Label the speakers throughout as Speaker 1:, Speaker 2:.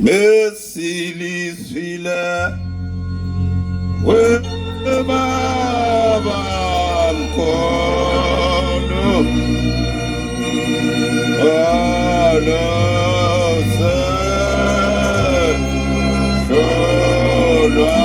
Speaker 1: besiliswile webaba mkhulu alose sholwa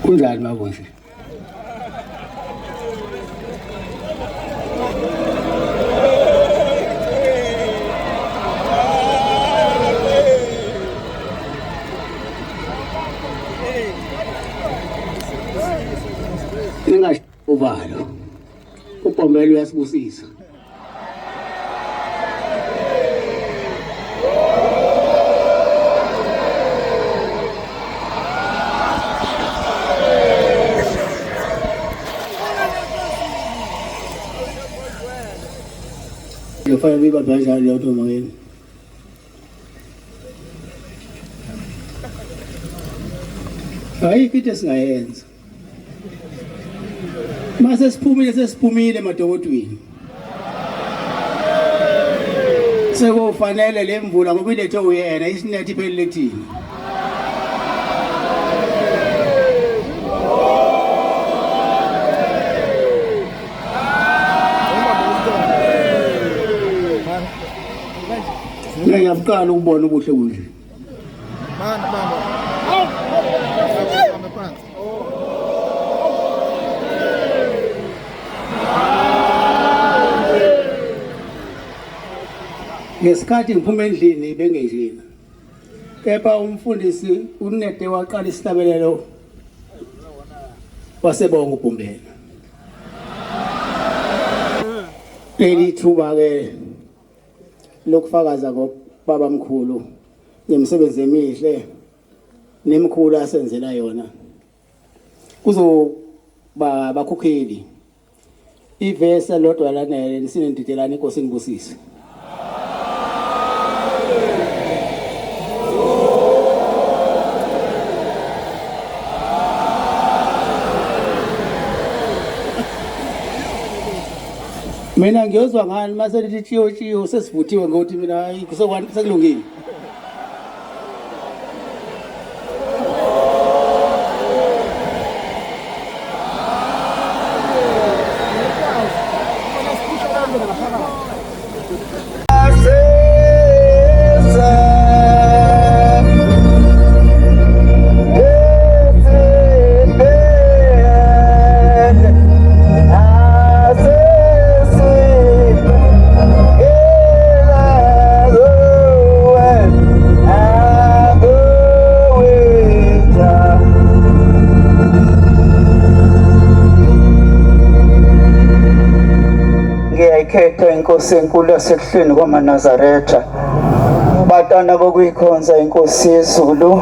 Speaker 2: Kunjani mabonje? Ningasho uvalo. Upombelo uyasibusisa. Fanya vipi biashara leo tu mangeni? Hayi kithi singayenza. Mase siphumile emadokotweni. Sekufanele lemvula ngoba ilethe uyena isinethi phelele thina. Ngiyaqala ukubona ubuhle kunje.
Speaker 3: Bamba. Phansi.
Speaker 2: Ngesikhathi ngiphuma endlini bengenjena. Kepha umfundisi uNede waqala isihlabelelo wasebonga uBhumbela. Elithuba ke lokufakaza ngobaba mkhulu ngemisebenzi emihle nemkhulu asenzela yona kuzoba bakhokheli ivesa lodwa lanele nisinendidelana inkosi ngibusise. Mina ngiyozwa ngani mase lithi chiyo sesivuthiwe ngokuthi mina hayi kusokwani sekulungile.
Speaker 4: inkosi enkulu yasekuhleni kwaManazaretha, batana bokuyikhonza inkosi yezulu,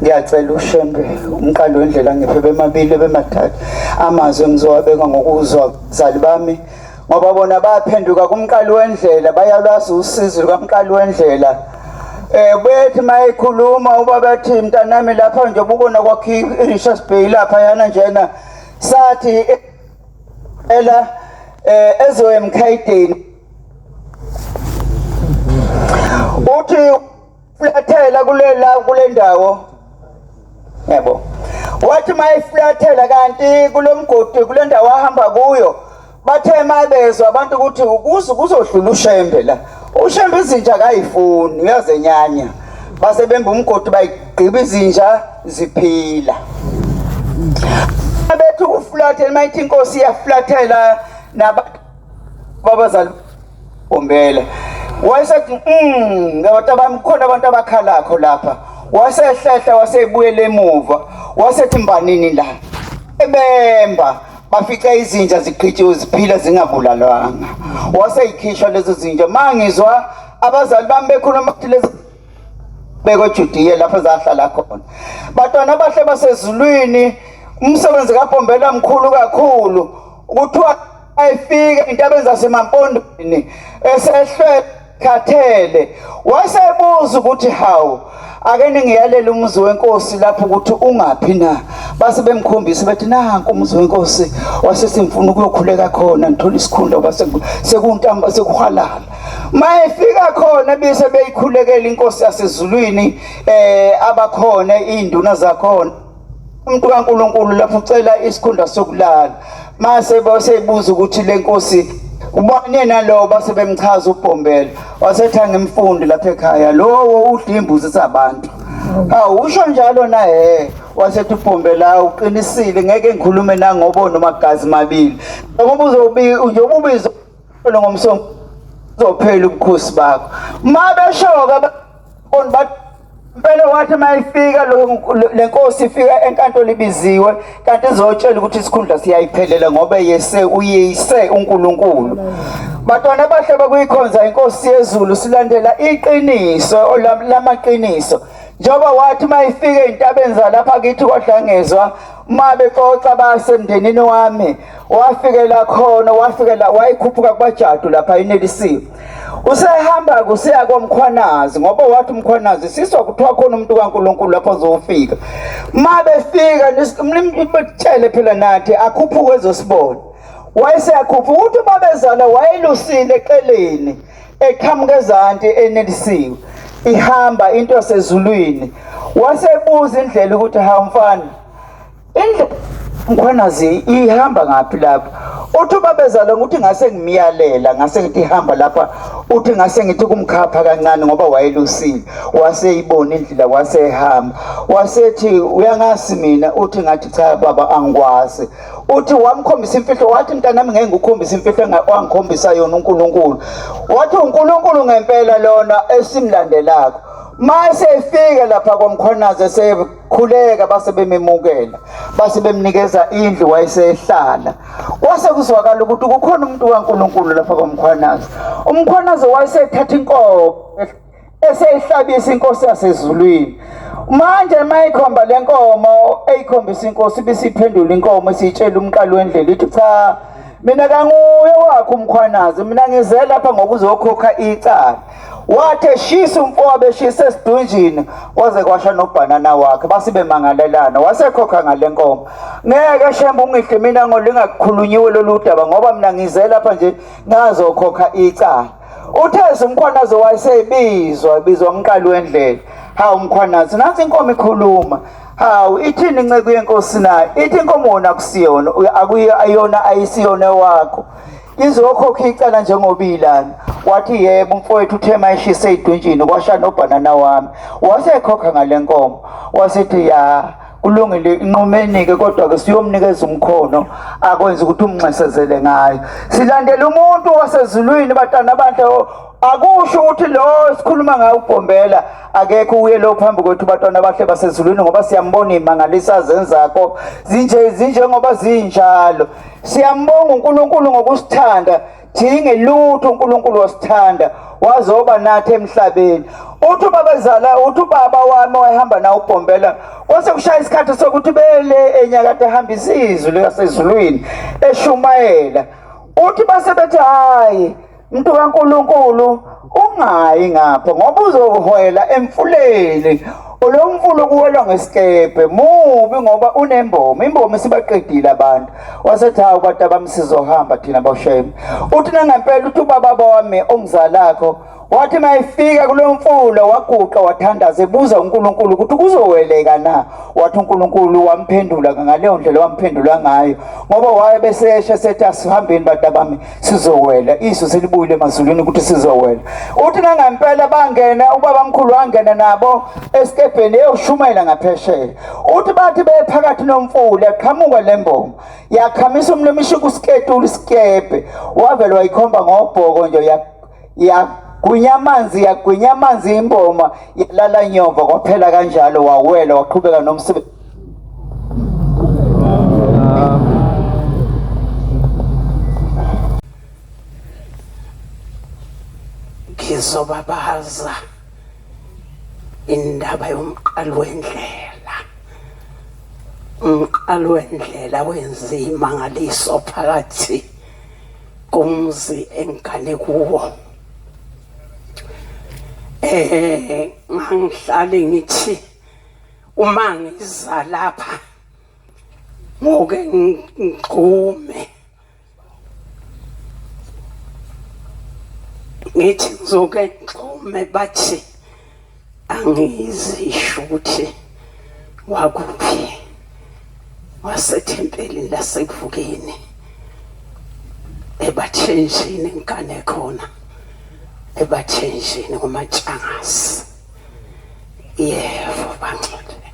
Speaker 4: ngiyacela ushembe umqalo wendlela ngiphe bemabili bemathathu amazwi engizowabeka ngokuzwa zali bami, ngoba bona baphenduka kumqalo wendlela, bayalwazi usizo lukamqalo wendlela. Bethi mayikhuluma ubabathi mntanami lapha nje ubona kwakhe iRichards Bay lapha yana njena sathi ela ezoemkhaideni uthi flathela kule ndawo, yebo, wathi mayiflathela kanti kulomgodi kule ndawo ahamba kuyo bathe mabezwa abantu ukuthi kuzohlula ushembe la. Ushembe izinja akayifuni uyazenyanya, base bemba umgodi bayigqiba izinja ziphila. Bethu kuflathela mayithi inkosi iyaflathela nabazali bombela. Wayesethi ngabantu bamkhona abantu abakhalakho lapha. Wasehlehla wasebuyela emuva. Wasethi mbanini la. Ebemba bafica izinja ziqhitshiwe ziphila zingabulalwanga. Waseyikhishwa lezo zinja. Mangizwa abazali bami bekhuluma ukuthi lezi bekoJudiya lapha zahlala khona. Batwana bahle basezulwini, umsebenzi kaBombela mkhulu kakhulu. Kuthiwa ayifika intabeni zasemampondweni esehlwe khathele. Wasebuza ukuthi hawu ake ningiyalela umuzi wenkosi lapho ukuthi ungaphi na. Base bemkhombisa bethi nanku umuzi wenkosi wasesimfuna ukuyokhuleka khona ngithola isikhundla base sekuntamba sekuhalala. Mayefika khona bese beyikhulekela inkosi yasezulwini abakhona induna zakhona. Umuntu kaNkuluNkulu lapho ucela isikhundla sokulala. Mase baseyibuza ukuthi lenkosi ubani nalo base bemchaza uBombela. Wasethi ngimfundi lapha ekhaya lowo udla imbuzi zabantu. Hawu usho njalo na wasethi uBombela uqinisile ngeke ngikhulume na ngoba nomagazi mabili. Ngoba uzobubiza ngomsongo uzophela ubukhosi bakho. Mabeshoka bathi impela wathi mayifika lenkosi ifika enkantolo ibiziwe kanti izotshela ukuthi isikhundla siyayiphelela ngoba uyeyise uNkulunkulu. Batwana bahle bakuyikhonza inkosi yezulu silandela iqiniso lamaqiniso. Njoba wathi mayifike intabeni zalapha kithi kwaDlangezwa mabexoxa basemndenini wami wafikela khona wayikhuphuka kwaJadu lapha inelisiwe. Usehamba kusiya komkhwanazi ngoba wathi umkhwanazi siswa kuthiwa khona umuntu kaNkuluNkulu lapho azofika. Mabefika nimtshele phela nathi akhuphuke ezosibona. Wayeseyakhuphuka ukuthi babezala wayelusile eqeleni eqhamuka ezanti enelisiwe ihamba into yasezulwini. Wasebuza indlela ukuthi ha mfana indlela umkhwanazi ihamba ngaphi lapha. Uthi babezala ukuthi ngase ngimiyalela ngase ngithi ihamba lapha uthi ngase ngithi kumkhapha kancane ngoba wayelusile. Waseyibona indlela wasehamba. Wasethi uyangasi mina uthi ngathi cha baba angikwazi. Uthi wamkhombisa imfihlo wathi mntanami ngeke ngikhombisa imfihlo wangikhombisa yona uNkulunkulu. Wathi uNkulunkulu ngempela lona esimlandelako. Mase efika lapha komkhwanazi sekhuleka base bememukela base bemnikeza indlu wayesehlala. Kwase kuzwakala ukuthi kukhona umuntu kaNkuluNkulu lapha komkhwanazi. Umkhwanazi wayesethatha inkomo eseyihlabisa inkosi yasezulwini. Manje mayikhomba lenkomo eyikhombisa inkosi bisiphendula inkomo siyitshela umqalo wendlela ithi cha mina kanguye wakho umkhwanazi mina ngize lapha ngokuzokhokha icala. Wathi eshisa umfowabo eshisa esidunjini waze kwasha nobhanana wakhe base bemangalelana wasekhokha ngalenkomo. Ngeke shembe ungihle mina ngolingakhulunyiwe lolu daba ngoba mina ngize lapha nje ngazokhokha icala. Utheze umkhwanazi wayesebizwa umqalo wendlela. Hawu umkhwanazi nansi inkomo ikhuluma. Hawu ithini inceke yenkosi nayo ithi inkomo wona kusiyona akuyona ayisiyona wakho. Izokhokha icala njengobiyilana. Wathi yebo mfowethu uthe mayishisa edunjini kwasha nobhanana wami wasekhokha ngalenkomo. Wasithi ya kulungile inqumenike kodwa ke siyomnikeza umkhono akwenza ukuthi umnxesezele ngayo. Silandela umuntu wasezulwini batana abantu akusho ukuthi lo sikhuluma ngayo uBombela akekho uye lo phambi kwethu batwana bahle basezulwini ngoba siyambona imangalisa zenzakho zinje ngoba zinjalo. Siyambonga uNkulunkulu ngokusithanda singadingi lutho uNkulunkulu wasithanda wazoba nathi emhlabeni. Uthi babezala uthi ubaba wami wahamba nawo uBhombela kwase kushaya isikhathi sokuthi bele enyakade ehamba isizwe lasezulwini eshumayela. Uthi base bethi hayi umuntu kaNkulunkulu ungayi ngapha ngoba uzohwela emfuleni. Lo mfulo kuwela ngesikepe mubi ngoba unembomo, imbomo sibaqedile abantu. Wasethi hawu bantu abamsizohamba thina bawusheme. Uthi nangempela uthi ubaba wami ongizalakho wathi mayifika kulo mfulo waguqa wathandaza ebuza uNkulunkulu ukuthi kuzoweleka na. Wathi uNkulunkulu wamphendula ngaleyo ndlela wamphendula ngayo ngoba waye beseshe sethi asihambeni bantu bami sizowela. Isu selibuyile emazulwini ukuthi sizowela. Uthi nangempela bangena ubaba mkhulu wangena nabo esikepeni eyoshumayela ngaphesheya. Uthi bathi bephakathi nomfula yaqhamuka lembomo yakhamisa umlomo ishiya kusiketula isikepe wavela wayikhomba ngobhoko nje yagwinya amanzi imboma yalala nyova kwaphela kanjalo wawela waqhubeka nomsebenzi.
Speaker 5: Ngizobabaza indaba yomqalo wendlela. Umqalo wendlela wenza imangaliso phakathi komzi engane kuwo. Ngihlale ngithi uma ngiza lapha ngoke ngigqume ngithi ngizoke ngigqume bathi angizisho ukuthi wakuphi wasethempelini lasekuvukeni ebathenjini ingane khona ebathenjini kumatshangasi. Yebo bangcwele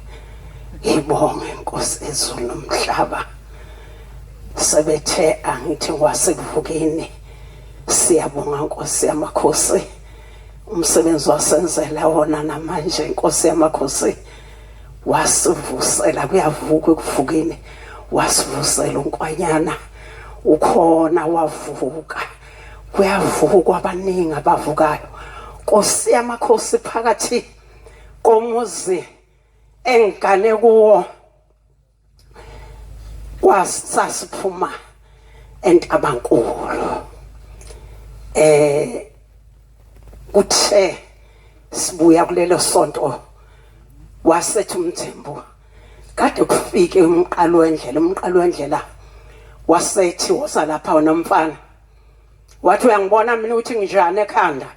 Speaker 5: ibonge inkosi ezulu nomhlaba sebethe angithi kwasekuvukeni siyabonga Nkosi yamakhosi umsebenzi wasenzela wona namanje Nkosi yamakhosi wasivusela kuyavuka ekuvukeni wasivusela unkwanyana ukhona wavuka kuyavukwa abaningi abavukayo. Nkosi yamakhosi phakathi komuzi engane kuwo wasasiphuma eNtabankulu. Kuthe sibuya kulelo sonto wasethi uMthembu kade kufike umqalo wendlela wasethi woza lapha wena mfana wathi uyangibona mina ukuthi njani ekhanda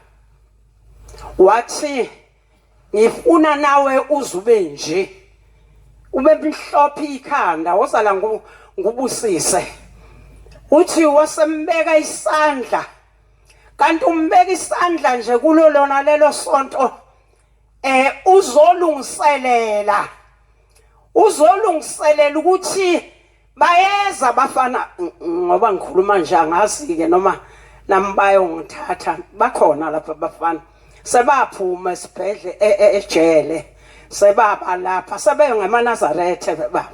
Speaker 5: wathi ngifuna nawe uzube nje ube mhlophe ikhanda wosala ngubusise uthi wasembeka isandla kanti umbeka isandla nje kulo lona lelo sonto uzolungiselela ukuthi bayeza bafana ngoba ngikhuluma nje angazi ke noma nami bayongithatha bakhona lapha bafana sebaphuma esibhedle ejele sebaba lapha sebengeManazarethe baba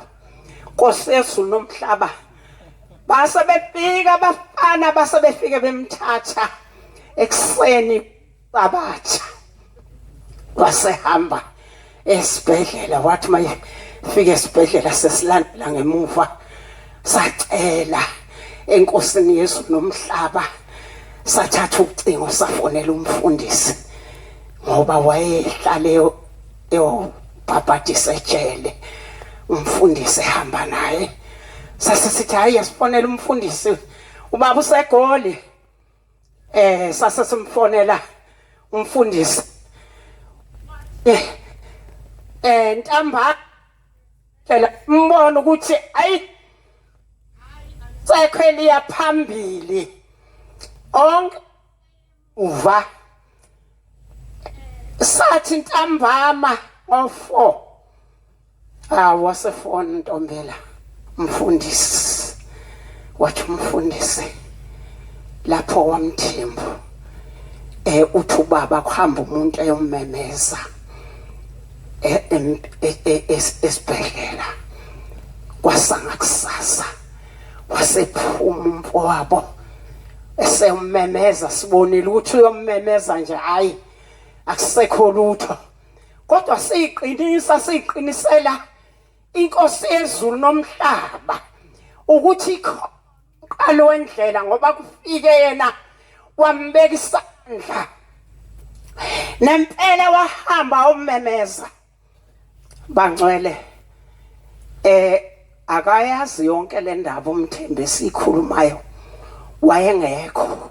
Speaker 5: Nkosi yezulu nomhlaba base befika abafana base befike bemthatha ekseni abatsha wasehamba esibhedlela wathi mayefika esibhedlela sesilandela ngemuva sacela enkosini yezulu nomhlaba sathatha ucingo safonela umfundisi ngoba wayehlale eyobhabhadisa ejele umfundisi ehamba naye sasesithi hayi asifonela umfundisi ubaba useGoli sasesimfonela umfundisi ntamba phela mbona ukuthi ayi sekhweli yaphambili onke uva sathi ntambama of4 wasefona Ntombela umfundisi wathi umfundisi lapho waMthembu uthi ubaba kuhamba umuntu eyommemeza esibhedlela kwasanga kusasa wasephuma umfowabo esemmemeza sibonile ukuthi uyommemeza nje hayi akusekho lutho kodwa siqinisela inkosi yezulu nomhlaba ukuthi qalo wendlela ngoba kufike yena wambeka isandla nempela wahamba ummemeza bangcwele akayazi yonke le ndaba umthembu esikhulumayo wayengekho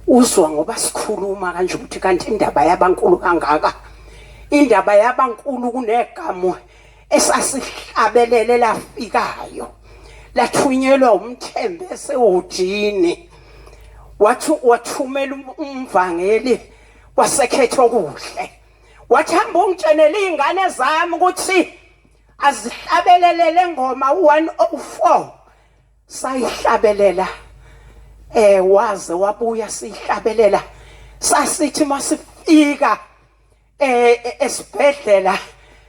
Speaker 5: uzwa ngoba sikhuluma kanje ukuthi kanti indaba yabankulu kangaka indaba yabankulu kunegamo esasihlabelele lafikayo lathunyelwa umthembu esewojini wathumela umvangeli wasekhethwa kuhle wathi hamba ungitshenele izingane zami ukuthi azihlabelele ngoma 104 sayihlabelela waze wabuya sihlabelela sasithi masifika esibhedlela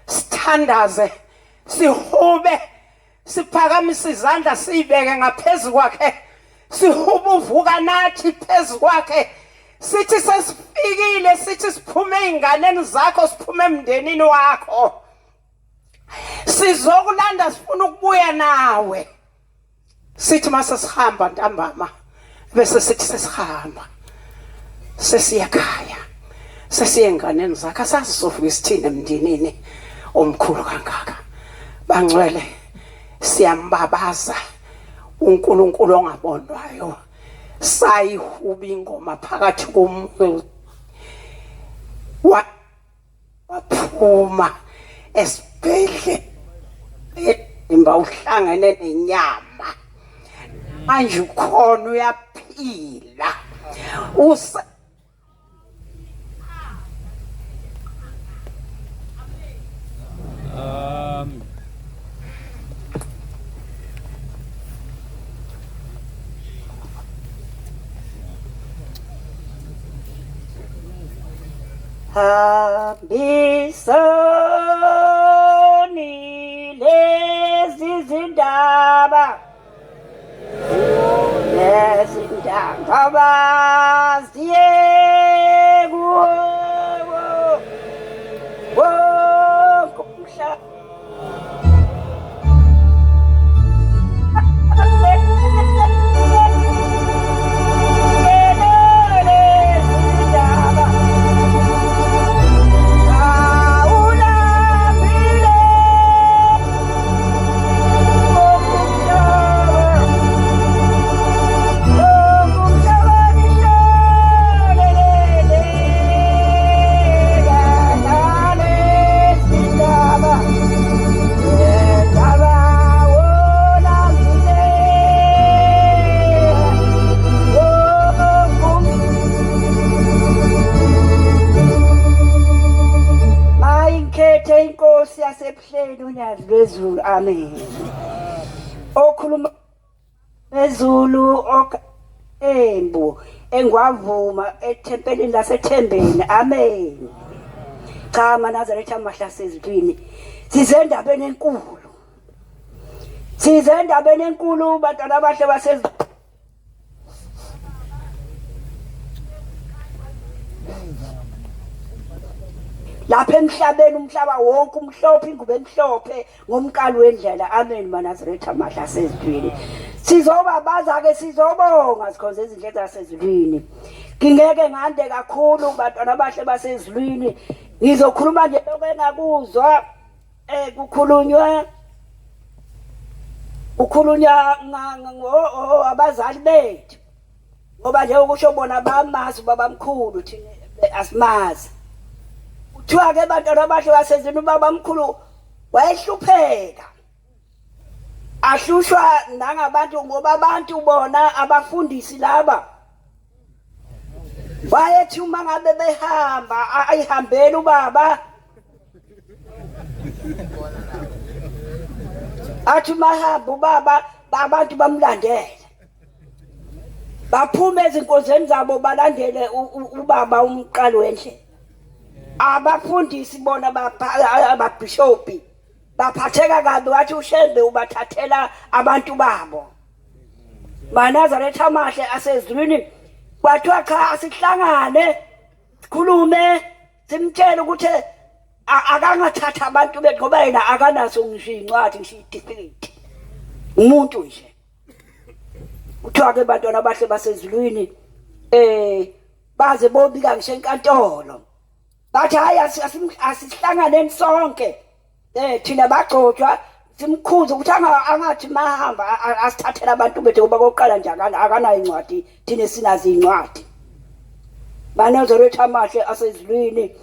Speaker 5: sithandaze sihube siphakamise izandla sibeke ngaphezulu kwakhe sihuba uvuka nathi phezulu kwakhe sithi sesifikile sithi siphume einganeni zakho siphume emndenini wakho sizokulanda sifuna ukubuya nawe sithi mase sihamba ntambama bese sithi sesihamba sesiyakhaya sesiyenganeni zakhe asasizofika isithini emndenini omkhulu kangaka bangcwele siyambabaza uNkulunkulu ongabonwayo sayihuba ingoma phakathi komoya waphuma esibhedlela imba uhlangene nenyama manje ukhona uyaphila Hambisani lezi zindaba ziye kuwo kumhlaba inkosi yasebuhleni unyazi lwezulu amen okhuluma ezulu embu engwavuma ethempelini lasethembeni amen cha manazaretha amahla sezulwini sizendabeni enkulu bantwana abahle basezulu lapha emhlabeni umhlaba wonke umhlophe ingubo emhlophe ngomkalo wendlela amen manazaretha amahla sezulwini sizobabaza ke sizobonga sikhonza izindlela zasezulwini ngingeke ngande kakhulu bantwana abahle basezulwini ngizokhuluma nje lokho engakuzwa kukhulunywa abazali bethu ngoba nje ukusho bona bamazi babamkhulu thina asimazi kuthiwa ke bantwana abahle basezulwini babamkhulu wayehlupheka ahlushwa nangabantu ngoba abantu bona abafundisi laba wayethi uma ngabe behamba ayihambela ubaba athi mahamba ubaba abantu bamlandele baphume ezinkonzweni zabo balandele ubaba umqalo wendlela abafundisi bona maNazaretha amahle asezulwini kwathiwa cha asihlangane sikhulume simtshela ukuthi akangathatha abantu ngoba yena akanaso ngisho incwadi ngisho certificate umuntu nje kuthiwa ke bantwana abahle basezulwini baze bobika ngisho enkantolo bathi hayi asihlanganeni sonke thina bagcotshwa simkhuze ukuthi angathi mahamba asithathela abantu bethu ngoba koqala nje akanayo incwadi thina sinazo incwadi maNazaretha amahle asezulwini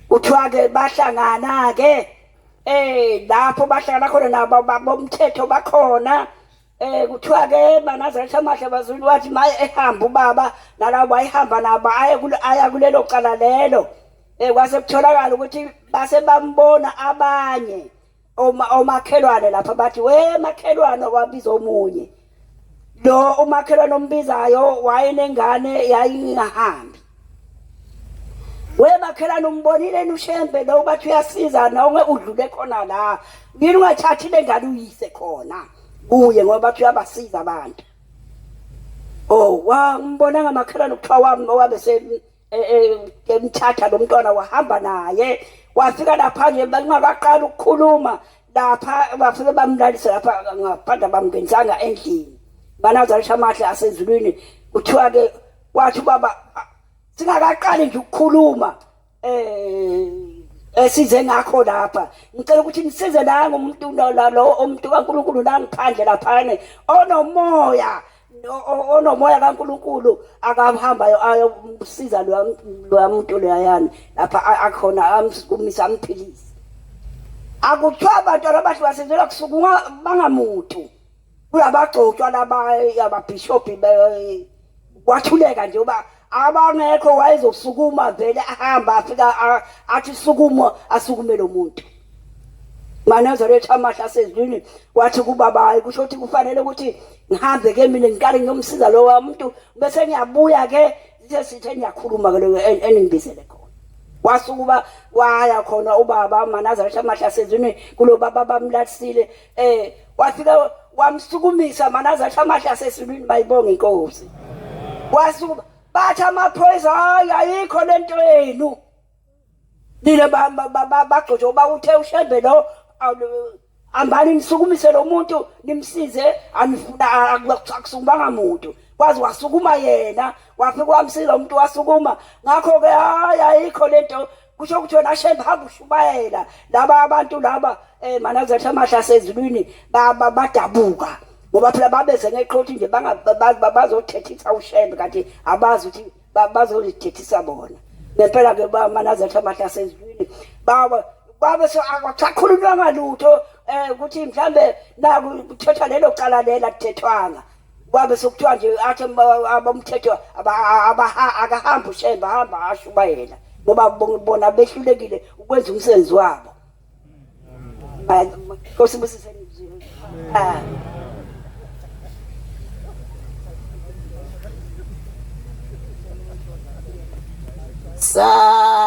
Speaker 5: kuthiwa ke bahlangana ke lapho bahlangana khona nabo bomthetho bakhona kuthiwa ke maNazaretha amahle bazulu wathi maye ehamba ubaba nalabo ayihamba nabo aya kulelo cala lelo kwase kutholakala ukuthi base bambona abanye omakhelwane lapha bathi we makhelwane wabiza omunye lo umakhelwane ombizayo wayenengane yayingahambi we makhelwane umbonile uShembe lo bathi uyasiza nawe udlule khona la ngini ungathathile ngane uyise khona uye ngoba bathi uyabasiza abantu wambona ngamakhelwane kuthiwa wami owabe emthatha lo mntwana wahamba naye wafika lapha nje bangakaqala ukukhuluma lapha bafike bamlalisa lapha ngaphandle bamngenisanga endlini maNazaretha amahle asezulwini kuthiwa ke wathi baba singakaqali nje ukukhuluma size ngakho lapha ngicela ukuthi nisize nangu umuntu lo umuntu kaNkuluNkulu nangiphandle lapha onomoya kaNkuluNkulu akahambayo ayomsiza lo muntu leyani lapha akhona amsikumisa amphilisa akuthiwa abantwana abahle basenzela kusuka bangamuntu kulabagcotshwa laba ababhishophi kwathuleka nje uba abangekho wayezosukuma vele ahamba afika athi sukuma asukume lo muntu maNazaretha amahle asezulwini wathi kubaba kusho ukuthi kufanele ukuthi ngihambe ke mina ngiqale ngiyomsiza lo muntu bese ngiyabuya ke sithe ngiyakhuluma ke lo eningibizele khona wasukuba waya khona ubaba maNazaretha amahle asezulwini kulo baba bamlatsile wafika wamsukumisa maNazaretha amahle asezulwini bayibonga inkosi wasukuba bathi amaphoyisa ayikho lento yenu nile bagcotshwa bawuthe uShembe lo ambani nisukumise lo muntu nimsize anifuna akusukumbanga muntu kwazi wasukuma yena wafika wamsiza umuntu wasukuma ngakho ke ayikho lento kusho ukuthi wena Shembe hamba ushubayela laba abantu laba maNazaretha amahle asezulwini badabuka ngoba phela babeze ngeqhothi nje bazothethisa uShembe kanti abazi ukuthi bazolithethisa bona ngempela ke maNazaretha amahle asezulwini babe so akakhulunywa ngalutho ukuthi mhlambe naku kuthetha lelo cala lela kuthethwanga kwabe sokuthiwa nje athi abomthetho akahamba uShembe hamba ashubayela ngoba bona behlulekile ukwenza umsebenzi wabo Nkosi busiseni sakubona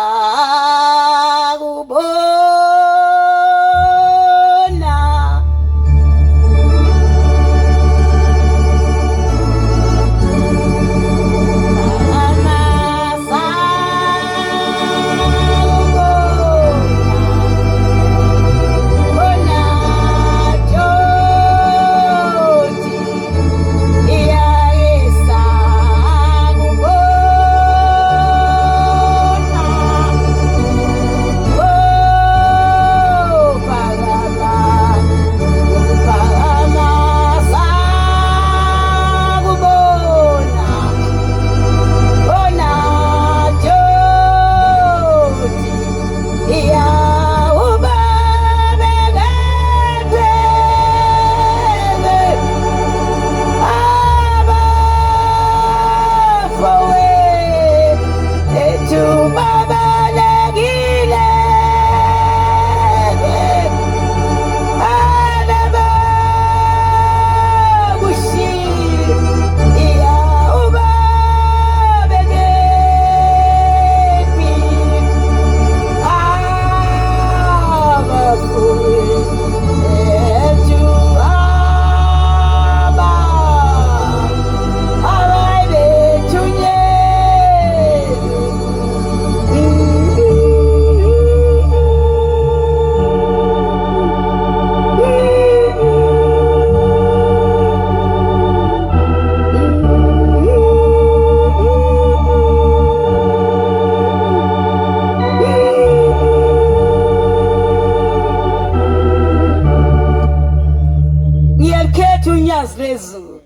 Speaker 6: nyazi lwezulu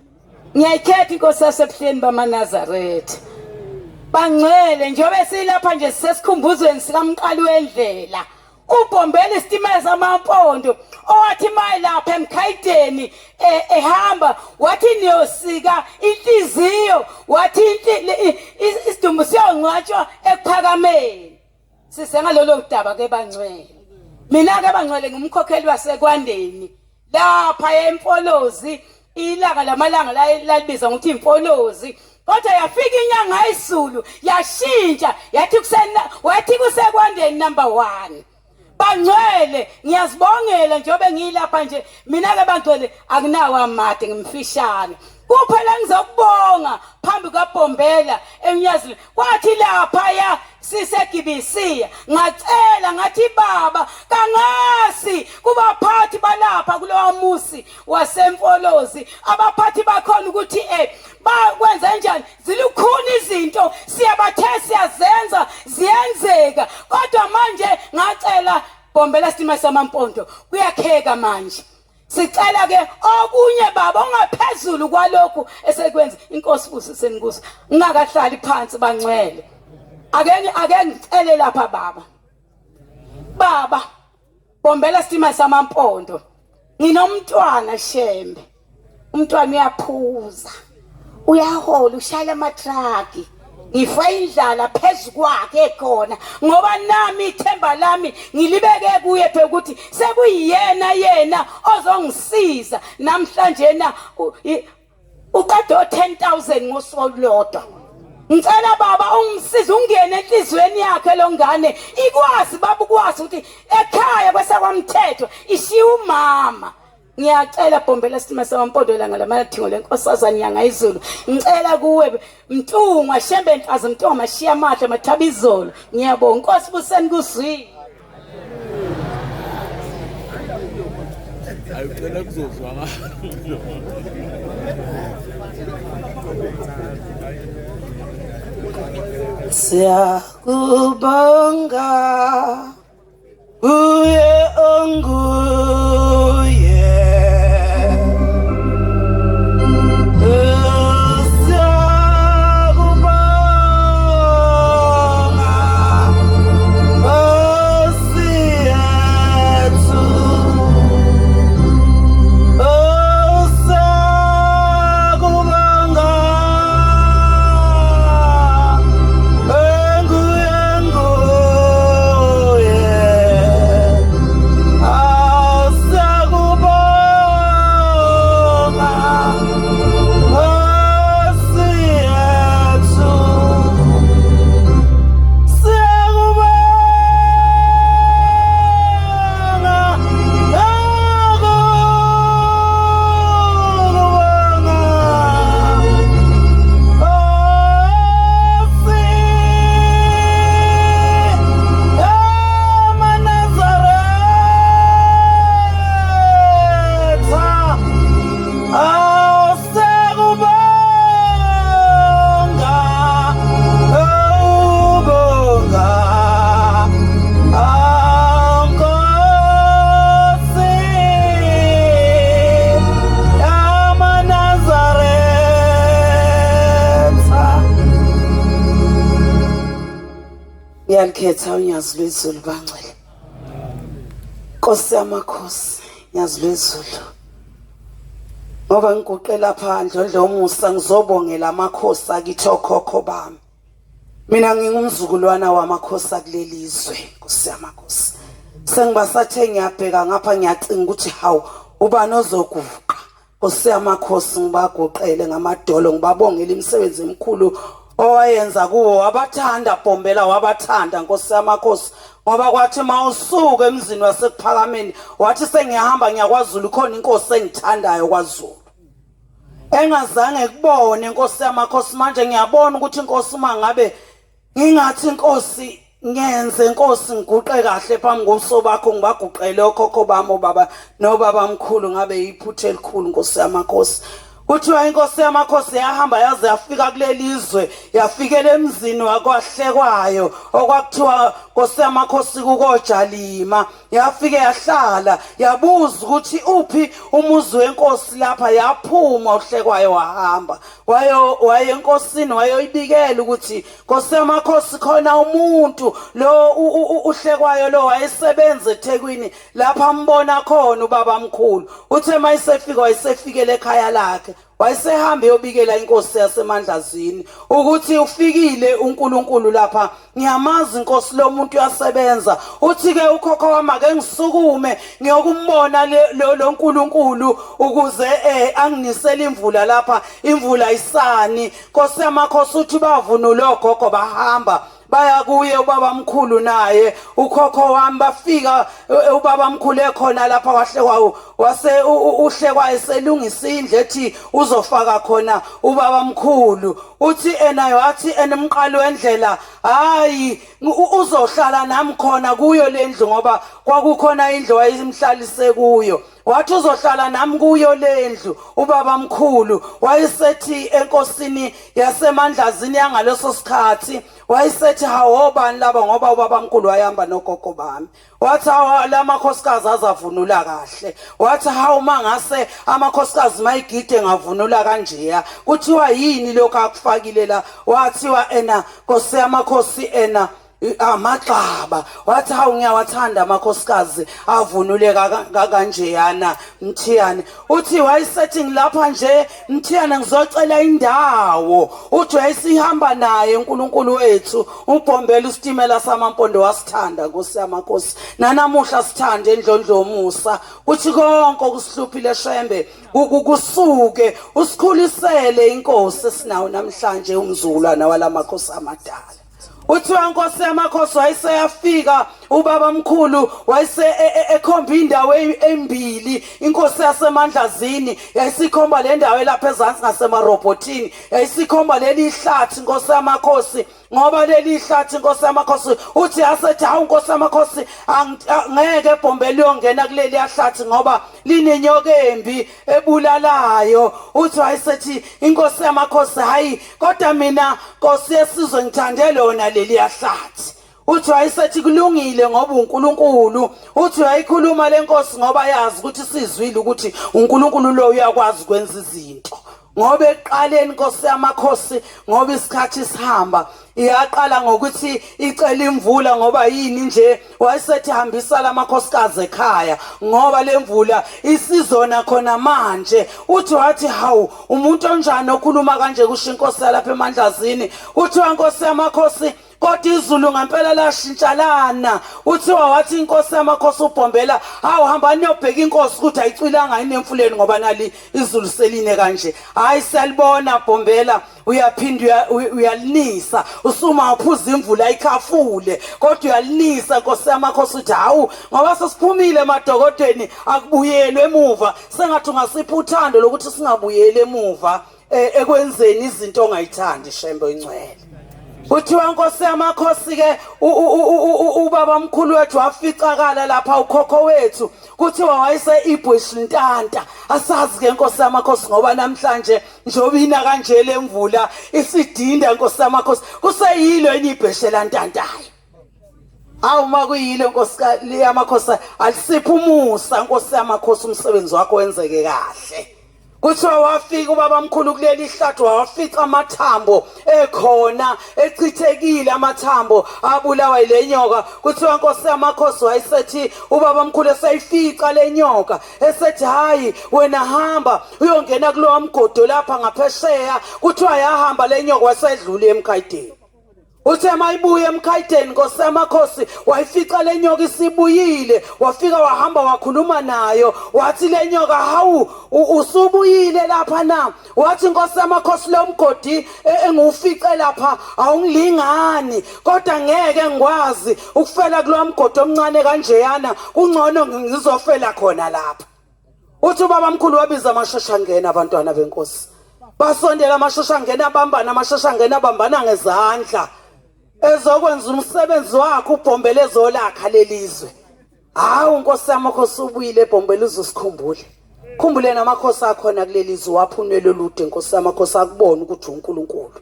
Speaker 6: ngiyayikhetha inkosi yasebuhleni bamaNazaretha bangcwele njengoba silapha nje sesikhumbuzo sikamqali wendlela uBombela isitimela samampondo owathi mayilapha emkhayideni ehamba wathi niyosika inhliziyo wathi isidumbu siyongcwatshwa ekuphakameni sisengalolo daba ke bangcwele mina ke bangcwele ngumkhokheli wasekwandeni lapha eMfolozi ilanga lamalanga lalibiza ngokuthi imfolozi kodwa yafika inyanga isulu yashintsha wathi kusekwandeni number 1 bangcwele ngiyazibongela njengoba ngilapha nje mina ke bangcwele akunawo amade ngimfishane kuphela ngizokubonga phambi kaBombela enyazini kwathi lapha ya sisegibisiya ngacela ngathi baba kangasi kubaphathi balapha kulowa musi wasemfolozi abaphathi bakhona ukuthi bakwenza kanjani zilukhuni izinto siyabathe siyazenza ziyenzeka kodwa manje ngacela Bombela isitima samampondo kuyakheka manje sicela ke okunye baba ongaphezulu kwalokhu esekwenza inkosi futhi senikuso ngingakahlali phansi bangcwele ake ngicele lapha baba Bombela isitima samampondo nginomntwana Shembe umntwana uyaphuza uyahola ushaya amatraki ngifa indlala phezulu kwakhe khona ngoba nami ithemba lami ngilibeke kuye phela ukuthi sekuyiyena ozongisiza namhlanje na uqede 10,000 ngosolodwa ngicela baba ungisize ungene enhlizweni yakhe lo ngane ikwazi baba ukwazi ukuthi ekhaya kwesakwamthetho ishiya umama ngiyacela Bombela isitima samampondo langa lamathingo lenkosazana yanga izulu ngicela kuwe Mtungwa Shembe Nkazi Mtungwa mashiya amahle mathaba izolo ngiyabonga inkosi buseni kuzwini
Speaker 3: ayicela kuzozwa
Speaker 2: Siyakubonga uye onguye Ngiyakhetha unyazi lwezulu bangcwele Nkosi yamakhosi nyazi lwezulu ngoba ngiguqela phandle odlomusa ngizobongela amakhosi akithi okhokho bami mina ngingumzukulwana wamakhosi akulelizwe Nkosi yamakhosi sengibasathe ngiyabheka ngapha ngiyacinga ukuthi hawu ubani ozoguqa Nkosi yamakhosi ngibagoqele ngamadolo ngibabongela imisebenzi emikhulu owayenza kuwo wabathanda Bombela wabathanda Nkosi yamakhosi ngoba kwathi mawusuka emzini wasekuphakameni wathi sengihamba ngiyakwazulu khona inkosi engithandayo kwaZulu engazange kubone Nkosi yamakhosi manje ngiyabona ukuthi inkosi mangabe ngingathi inkosi ngenze inkosi ngiguqe kahle phambi kobuso bakho ngibaguqele okhokho bami obaba nobaba mkhulu ngabe iphuthe elikhulu Nkosi yamakhosi kuthiwa inkosi yamakhosi yahamba yaze yafika kulelizwe yafikela emzini wakwahlekwayo okwakuthiwa Nkosi yamakhosi kukoJalima yafike yahlala yabuza ukuthi uphi umuzi wenkosi lapha yaphuma uhlekwayo wahamba waye enkosini wayoyibikela ukuthi Nkosi yamakhosi khona umuntu lo uhlekwayo lo wayesebenza eThekwini lapha ambona khona ubaba mkhulu uthe mayisefika wayesefikele ekhaya lakhe wayesehamba yobikela inkosi yaseMandlazini ukuthi ufikile uNkulunkulu lapha ngiyamazi inkosi lo muntu uyasebenza uthi ke ukhokho wami ake ngisukume ngiyokumbona lo nkulunkulu ukuze anginisele imvula lapha imvula isani Nkosi yamakhosi uthi bavunula ogogo bahamba baya kuye ubaba mkhulu naye ukhokho wami bafika ubaba mkhulu ekhona lapha wahlekwayo wase uhlekwa eselungisa indle ethi uzofaka khona ubaba mkhulu uthi enayo wathi enemqalo wendlela hayi uzohlala nami khona kuyo lendlu ngoba kwakukhona indlu wayimhlalise kuyo wathi uzohlala nami kuyo lendlu ubaba mkhulu wayesethi enkosini yaseMandlazini yangaleso sikhathi wayesethi hawobani laba ngoba ubaba mkhulu wayahamba nogogo bami wathi lamakhosikazi azavunula kahle wathi hawu mangase amakhosikazi mayigide ngavunula kanjeya kuthiwa yini lokho akufakile la wathiwa ena Nkosi yamakhosi ena amaxaba wathi hawu ngiyawathanda amakhosikazi avunule kanjeyana Mthiyane uthi wayesethi ngilapha nje Mthiyane ngizocela indawo uthi wayesihamba naye uNkulunkulu wethu ubhombela isitimela samampondo wasithanda Nkosi yamakhosi nanamuhla sithande endlondlo yomusa uthi konke okusihluphile shembe kusuke usikhulisele inkosi esinawo namhlanje umzulwana walamakhosi amadala uthiwa Nkosi yamakhosi wayeseyafika ubaba mkhulu wayese ekhomba indawo embili inkosi yaseMandlazini yayisikhomba le ndawo lapha ezantsi ngasemarobhotini yayisikhomba leli hlathi Nkosi yamakhosi ngoba leli hlathi Nkosi yamakhosi uthi asethi hawu Nkosi yamakhosi ngeke ebhombeli yongena kuleli hlathi ngoba linenyoka embi ebulalayo uthi wayesethi inkosi yamakhosi hayi kodwa mina Nkosi yesizwe ngithande lona leli hlathi uthi wayesethi kulungile ngoba uNkulunkulu uthi wayikhuluma lenkosi ngoba yazi ukuthi sizwile ukuthi uNkulunkulu lo uyakwazi ukwenza izinto ngoba eqaleni Nkosi yamakhosi ngoba isikhathi sihamba iyaqala ngokuthi icela imvula ngoba yini nje wayesethi hambisa lamakhosikazi ekhaya ngoba lemvula isizona khona manje uthi wathi hawu umuntu onjani okhuluma kanje kusho inkosi lapha eMandlazini uthi Nkosi yamakhosi kodwa izulu ngempela lashintshalana uthiwa wathi inkosi yamakhosi ubhombela hawu hamba niyobheka inkosi ukuthi ayicwilanga yini emfuleni ngoba nali izulu seline kanje hayi siyalibona bhombela uyaphinda uyalinisa usuma uphuza imvula ayikhafule kodwa uyalinisa Nkosi yamakhosi uthi hawu ngoba sesiphumile emadokodeni akubuyelwe emuva sengathi ungasipha uthando lokuthi singabuyele emuva ekwenzeni izinto ongayithandi shembe ingcwele uthiwa Nkosi yamakhosi ke ubaba mkhulu wethu waficakala lapha ukhokho wethu kuthiwa wayese ibhushintanta asazi ke Nkosi yamakhosi ngoba namhlanje njoba ina kanje lemvula isidinda Nkosi yamakhosi kuseyilo enibheshela ntantayo awu makuyile Nkosi yamakhosi alisipha umusa Nkosi yamakhosi umsebenzi wakho wenzeke kahle kuthiwa wafika ubaba mkhulu kuleli hlathi wafica amathambo ekhona echithekile amathambo abulawa ilenyoka kuthiwa Nkosi yamakhosi wayesethi ubaba mkhulu eseyifica lenyoka esethi hayi wena hamba uyongena kulowa mgodo lapha ngaphesheya kuthiwa yahamba lenyoka wasedlula emkhayideni uthe mayibuye emkhayideni Nkosi yamakhosi wayifica lenyoka isibuyile wafika wahamba wakhuluma nayo wathi lenyoka hawu usubuyile lapha na wathi Nkosi yamakhosi lo mgodi engiufice lapha awungilingani kodwa ngeke ngikwazi ukufela kulo mgodi omncane kanjeyana kungcono ngizofela khona lapha uthi ubaba mkhulu wabiza amashashangena abantwana benkosi basondela amashashangena abambana amashashangena abambana ngezandla ezokwenza umsebenzi wakhe ubhombele ezolakha lelizwe hawu Nkosi yamakhosi ubuyile ebhombele uzosikhumbule khumbule namakhosi akhona kulelizwe waphunelwe lude Nkosi yamakhosi akubona ukuthi uNkulunkulu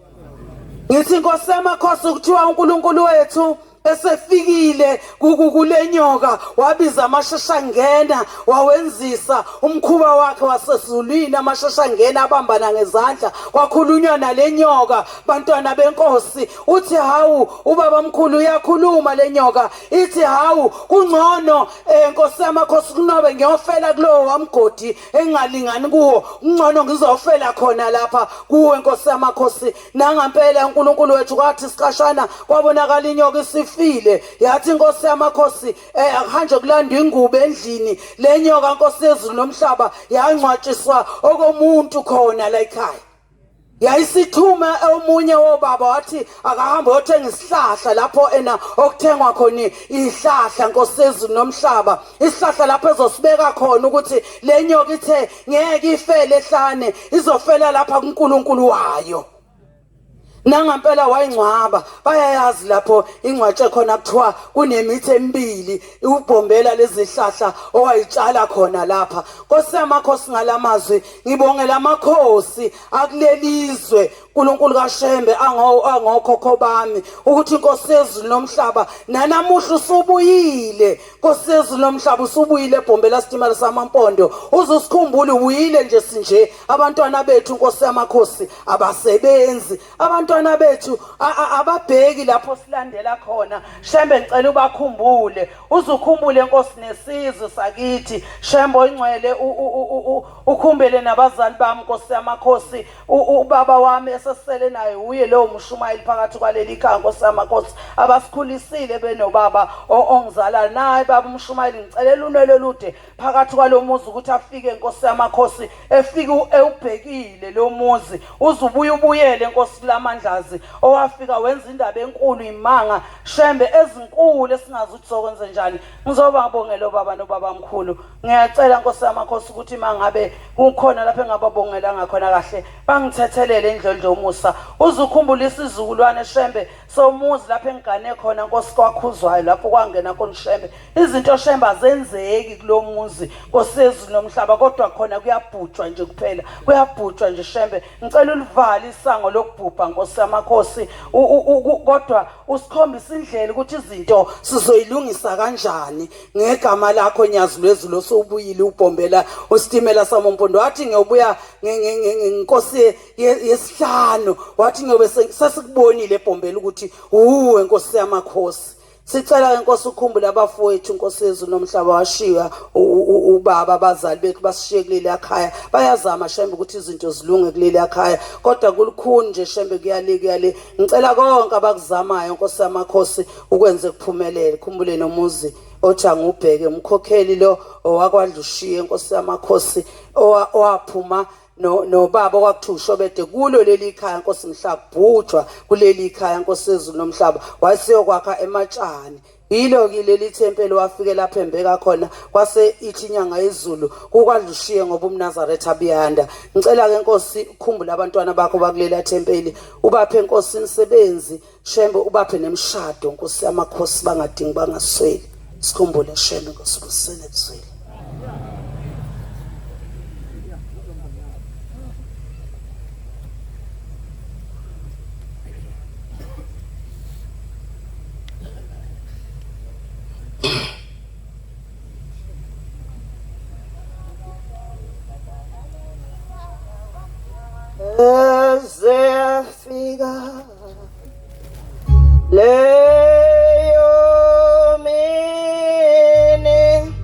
Speaker 2: ngithi Nkosi yamakhosi kuthiwa uNkulunkulu wethu esefikile kulenyoka wabiza amashashangena wawenzisa umkhuba wakhe wasezulwini amashashangena abambana ngezandla kwakhulunywa nalenyoka bantwana benkosi uthi hawu ubaba mkhulu uyakhuluma lenyoka ithi hawu kungcono enkosi yamakhosi kunobe ngiyofela kulowo wamgodi engalingani kuwo kungcono ngizofela khona lapha kuwe enkosi yamakhosi nangampela uNkulunkulu wethu kwathi sikashana kwabonakala inyoka isifile yathi inkosi yamakhosi akuhanje kulandwa ingubo endlini lenyoka inkosi yezulu nomhlaba yangcwatshiswa okomuntu khona la ekhaya yayisithuma omunye wobaba wathi akahamba yothenga isihlahla lapho ena okuthengwa khona ihlahla inkosi yezulu nomhlaba isihlahla lapho ezosibeka khona ukuthi lenyoka ithe ngeke ifele ehlane izofela lapha kuNkulunkulu wayo nangampela wayingcwaba bayayazi lapho ingcwatshe khona kuthiwa kunemithi emibili ubhombela lezi hlahla owayitshala khona lapha Nkosi yamakhosi ngalamazwi ngibongela amakhosi akulelizwe uNkulunkulu kaShembe angokhokho bami ukuthi inkosi yezulu nomhlaba nanamuhla usubuyile inkosi yezulu nomhlaba usubuyile ebhombela sitimela samampondo uzusikhumbula ubuyile nje sinje abantwana bethu inkosi yamakhosi abasebenzi abantwana bethu ababheki lapho silandela khona Shembe ngicela ubakhumbule uzukhumbule inkosi nesizwe sakithi Shembe oyingcwele ukhumbele nabazali bami inkosi yamakhosi ubaba wami esesele naye uye lo mshumayeli phakathi kwaleli khaya inkosi yamakhosi abasikhulisile benobaba ongizala naye baba umshumayeli ngicelela unwele lude phakathi kwalomuzi ukuthi afike inkosi yamakhosi efike ewubhekile lo muzi uzubuye ubuyele inkosi lamandlazi owafika wenza indaba enkulu imanga Shembe ezinkulu esingazuthi sokwenza njani ngizobabongela baba nobaba mkhulu ngiyacela inkosi yamakhosi ukuthi mangabe kukhona lapho engababongela ngakhona kahle bangithethelele indlondlo yomusa uzukhumbula isizukulwane Shembe somuzi lapho engane khona inkosi kwakhuzwayo lapho kwangena khona Shembe izinto Shembe azenzeki kulomuzi inkosi yezulu nomhlaba kodwa khona kuyabhutshwa nje kuphela kuyabhutshwa nje Shembe ngicela ulivale isango lokubhubha inkosi yamakhosi kodwa usikhombisa indlela ukuthi izinto sizoyilungisa kanjani ngegama lakho nyazi lwezulu osubuyile ubhombela usitimela samampondo wathi ngiyobuya ngenkosi yesihlanu wathi ngiyobe sesikubonile ebhombela ukuthi uwe inkosi yamakhosi sicela inkosi ukhumbule abafowethu inkosi yezulu nomhlaba washiya ubaba abazali bethu basishiye kuleli ekhaya bayazama Shembe ukuthi izinto zilunge kuleli ekhaya kodwa kulukhuni nje Shembe kuyale ngicela konke abakuzamayo inkosi yamakhosi ukwenze kuphumelele khumbule nomuzi othi angubheke umkhokheli lo owakwadlushiye inkosi yamakhosi owaphuma no baba kwakuthiwa uShobede kulo leli khaya inkosi mhlabhutshwa kuleli khaya inkosi yezulu nomhlaba waseyokwakha ematshani yilo kileli thempeli wafike lapha embeka khona kwase ithi inyanga yezulu kukwadlushiye ngoba umNazaretha abiyanda ngicela ke inkosi ukhumbule abantwana bakho bakulela thempeli ubaphe inkosi imisebenzi Shembe ubaphe nemshado inkosi yamakhosi bangadingi bangasweli sikhumbule Shembe inkosi kusene kusweli Zefika leyo mini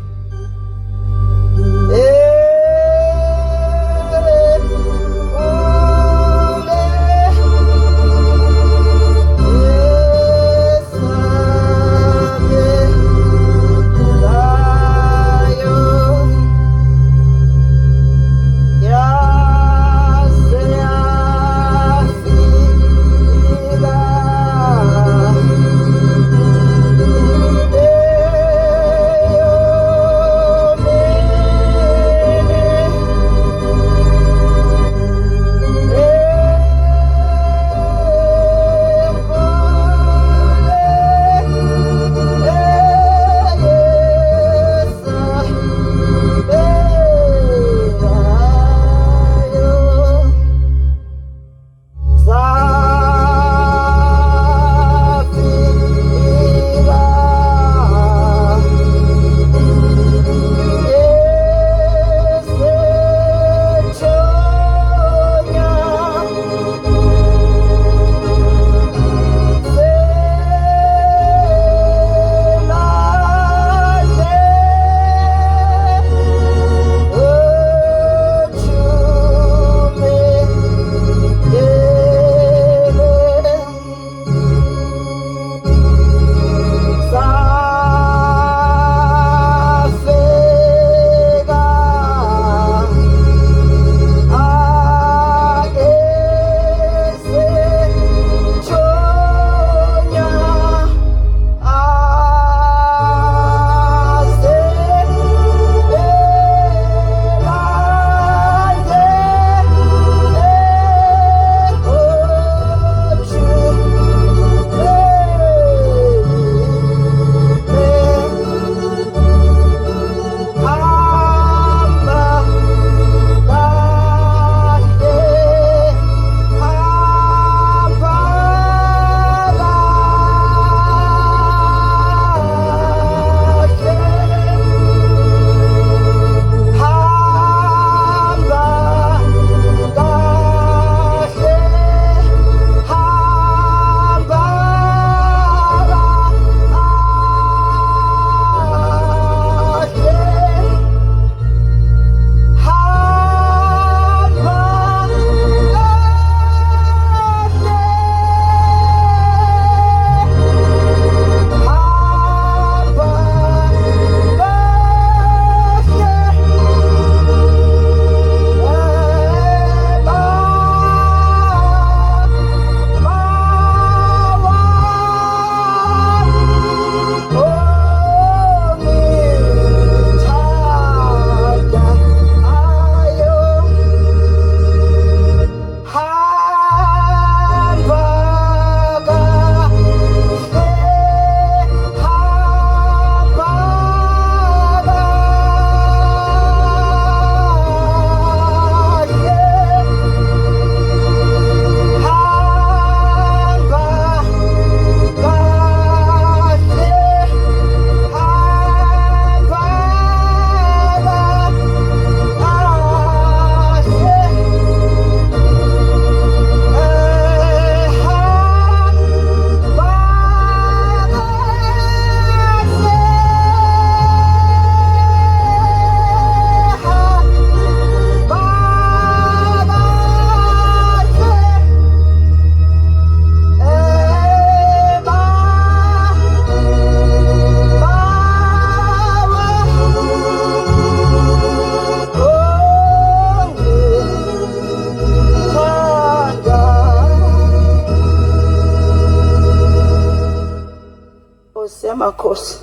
Speaker 2: Nkosi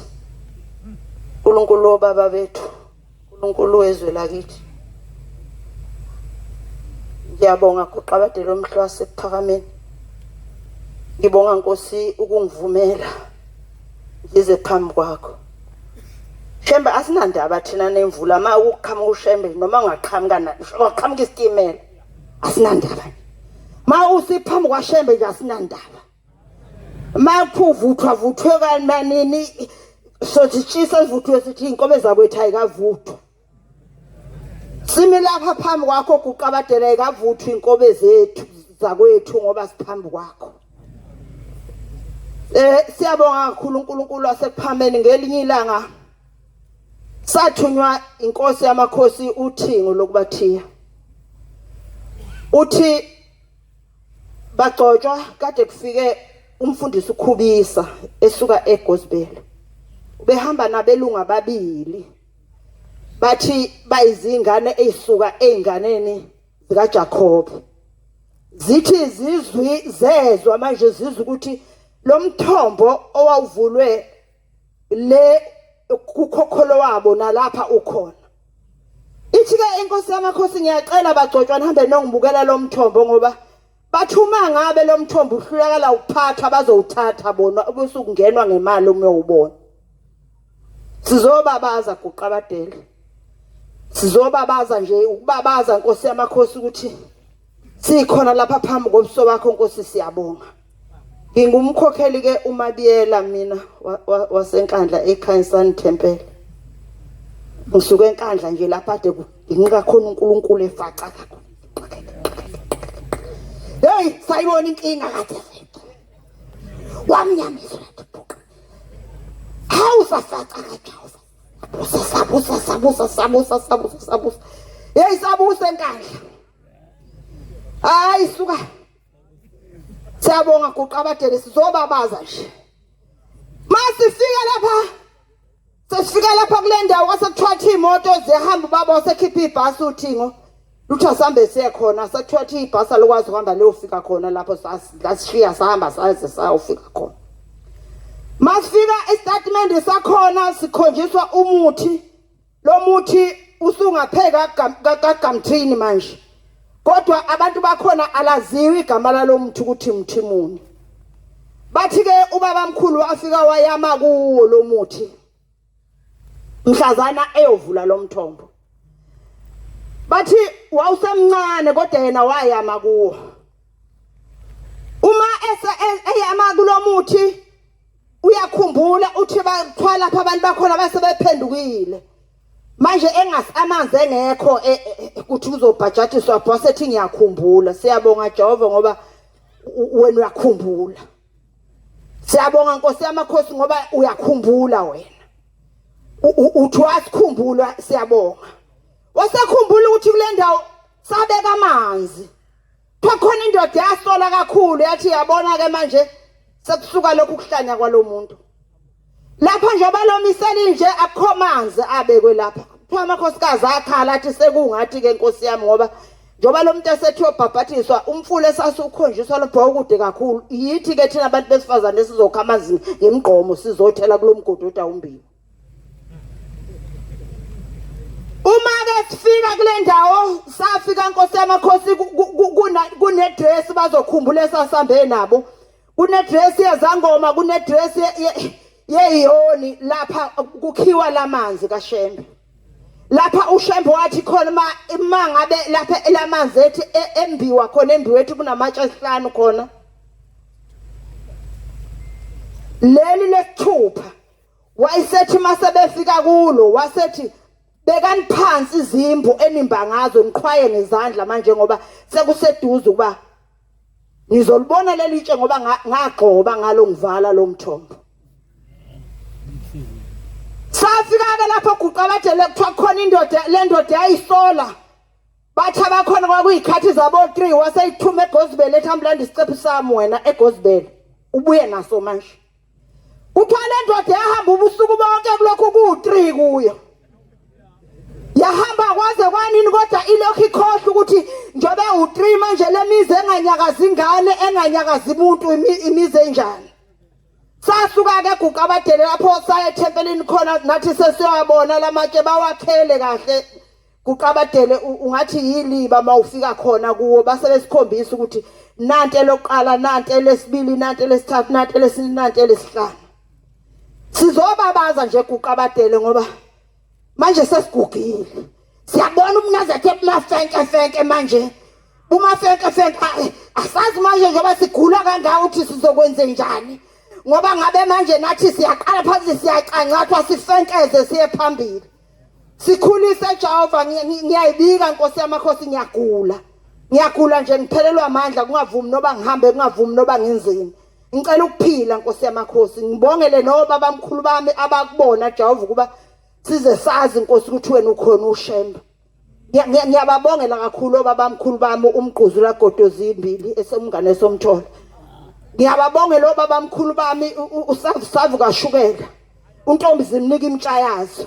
Speaker 2: uNkulunkulu baba bethu uNkulunkulu wezwe lakithi ngiyabonga kuqabadela omhlwa sephakameni ngibonga Nkosi ukungivumela ngize phambi kwakho Shembe asinandaba thina nemvula ma ukuqhamuka ushembe noma ungaqhamuka isitimela asinandaba ma usiphambi kwaShembe nje asinandaba ma kuvuthwe kanini sothitshisa ivuthwe sithi inkobe zabethu ayikavuthwa simi lapha phambi kwakho kuqabadela ikavuthwa inkobe zethu zakwethu ngoba siphambi kwakho siyabonga kakhulu uNkulunkulu wasekuphambeni ngelinye ilanga sathunywa inkosi yamakhosi uthingo lokubathiya uthi bagcotshwa kade kufike umfundisi ukhubisa esuka eGospel ubehamba nabelunga babili bathi bayizingane ezisuka einganeni zika Jacob zithi zizwi zezwa manje zizwe ukuthi lo mthombo owawuvulwe le kukhokholo wabo nalapha ukhona ithi ke inkosi yamakhosi ngiyacela bagcotshwa nihambe nongibukela lo mthombo ngoba bathuma ngabe lo mthombo uhlulakala ukuphatha bazowuthatha bona bese kungenwa ngemali umyowubona sizobabaza kuqabadela sizobabaza nje ukubabaza Nkosi yamakhosi ukuthi sikhona lapha phambi kobuso bakho Nkosi siyabonga ngingumkhokheli ke uMabiyela mina wasenkandla eKhansani Temple ngisuka enkandla nje lapha ade ngikakhona uNkulunkulu efaca kakhulu hey sayibona inkinga kade wamnyamisa lapha hawu safaca kaJehova sabusa hey sabusa enkandla hayi suka siyabonga kuqabadele sizobabaza nje masifika lapha sesifika lapha kule ndawo kwasekuthiwa imoto zihamba baba wasekhipha ibhasi uthingo lutho sambe siyekhona sekuthiwa ibhasi alukwazi ukuhamba leyofika khona lapho sasishiya sahamba saze sayofika khona masifika istatement sakhona sikhonjiswa umuthi lo muthi usungapheka kaGamthini manje kodwa abantu bakhona alaziwi igama lalo muntu ukuthi mthimuni bathi ke ubaba mkhulu wafika wayama kuwo lo muthi mhlazana eyovula lo mthombo bathi wawusemncane kodwa yena wayama kuwo uma eyama kulo muthi uyakhumbula uthi bathwala lapha abantu bakhona basebephendukile manje amanzi engekho ukuthi uzobhajatiswa bhosethi ngiyakhumbula siyabonga Jehova ngoba wena uyakhumbula siyabonga Nkosi yamakhosi ngoba uyakhumbula wena uthi wasikhumbula siyabonga wasekhumbula ukuthi kule ndawo sabeka amanzi kwakhona indoda yasola kakhulu yathi yabona ke manje sekusuka lokhu kuhlanya kwalomuntu lapha nje balomisela nje akho manzi abekwe lapha kuthiwa amakhosikazi akhala athi sekungathi ke Nkosi yami ngoba njoba lo muntu esethiwe bhabhathiswa umfulo esasukhonjiswa lobho kude kakhulu yithi ke thina abantu besifazane sizokha amanzi ngemgqomo sizothela kulomgododa umbili uma ke sifika kule ndawo safika Nkosi yamakhosi kunedress bazokhumbula esasambe nabo kunedress yezangoma kunedress yeyoni lapha kukhiwa lamanzi kaShembe lapha uShembe wathi khona mangabe lapha elamanzi ethi embiwa khona embiwethu kunamatshe 5 khona leli lesithupha wayesethi masebefika kulo wasethi bekani phansi izimbo enimba ngazo niqhwaye ngezandla manje ngoba sekuseduze ukuba ngizolibona leli tshe ngoba ngagqoba ngalo ngivala lo mthombo safika ke lapho kuqabadele kuthiwa khona indoda le ndoda yayisola bathi abakhona kwakuyikhathi zabo 3 waseyithuma eGospel ethambulanda isicephu sami wena eGospel ubuye naso manje kuthiwa le ndoda yahamba ubusuku bonke kulokhu ku3 kuyo yahamba kwaze kwanini kodwa ilokhu ikhohle ukuthi njobe u3 manje lemize enganyakaza ingane enganyakaza umuntu imize enjani
Speaker 3: Sasuka ke kuqabadele lapho saya ethempelini khona nathi sesiyabona lamatshe bawakhele kahle kuqabadele ungathi yiliba mawufika khona kuwo base besikhombisa ukuthi nanti eloqala nanti elesibili nanti elesithathu nanti elesine nanti elesihlanu sizobabaza nje kuqabadele ngoba manje sesigugile siyabona umnazethe mafenke manje umafenke asazi manje njengoba sigula kangaka ukuthi sizokwenza njani ngoba ngabe manje nathi siyaqala phansi siyacancathwa sifenkeze siye phambili sikhulise Jehova ngiyayibika Nkosi yamakhosi ngiyagula nje ngiphelelwa amandla kungavumi noba ngihambe kungavumi noba ngenzeni ngicela ukuphila Nkosi yamakhosi ngibongele nobaba mkhulu bami abakubona Jehova kuba size sazi Nkosi ukuthi wena ukhona uShembe ngiyababongela kakhulu obaba mkhulu bami umgquzu la Godozi imbili esemngane somtholo ngiyababongela obaba mkhulu bami usavu kashukela untombi zimnika imtshayazo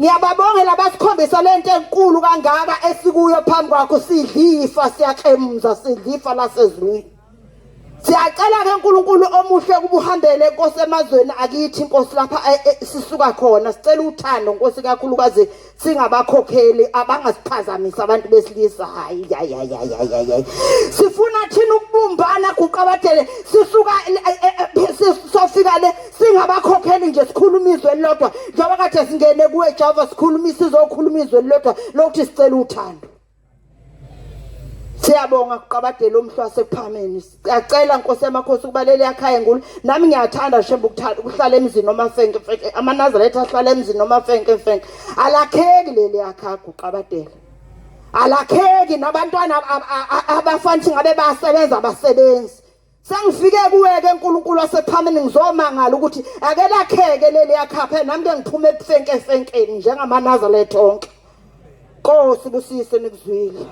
Speaker 3: ngiyababongela basikhombisa lento enkulu kangaka esikuyo phambi kwakho sidlifa siyaqemza sidlifa lasezweni siyacela ke uNkulunkulu omuhle kubuhambele Nkosi emazweni akithi Nkosi lapha sisuka khona sicela uthando Nkosi kakhulukazi singabakhokheli abangasiphazamisa abantu besilisa hayi sifuna thina ukubumbana kuqabadele sisuka sofika le singabakhokheli nje sikhulumizwe lodwa njengoba kade singene kuwe Jehova sikhulumisa izokhulumizwe lodwa lokuthi sicela uthando siyabonga kuqabadela umhlwa sephameni siyacela Nkosi yamakhosi ukubalele yakhaya enkulu nami ngiyathanda Shembe ukuhlala emzini noma fenke amanazaretha ahlala emzini noma fenke alakheki leli yakhaya kuqabadela alakheki nabantwana abafanele ngabe bayasebenza abasebenzi sengifike kuwe ke uNkulunkulu wasephameni ngizomangala ukuthi ake lakheke leli yakhaphe nami ke ngiphume ebufenkeni njengamanazaretha onke Nkosi busise nikuzwile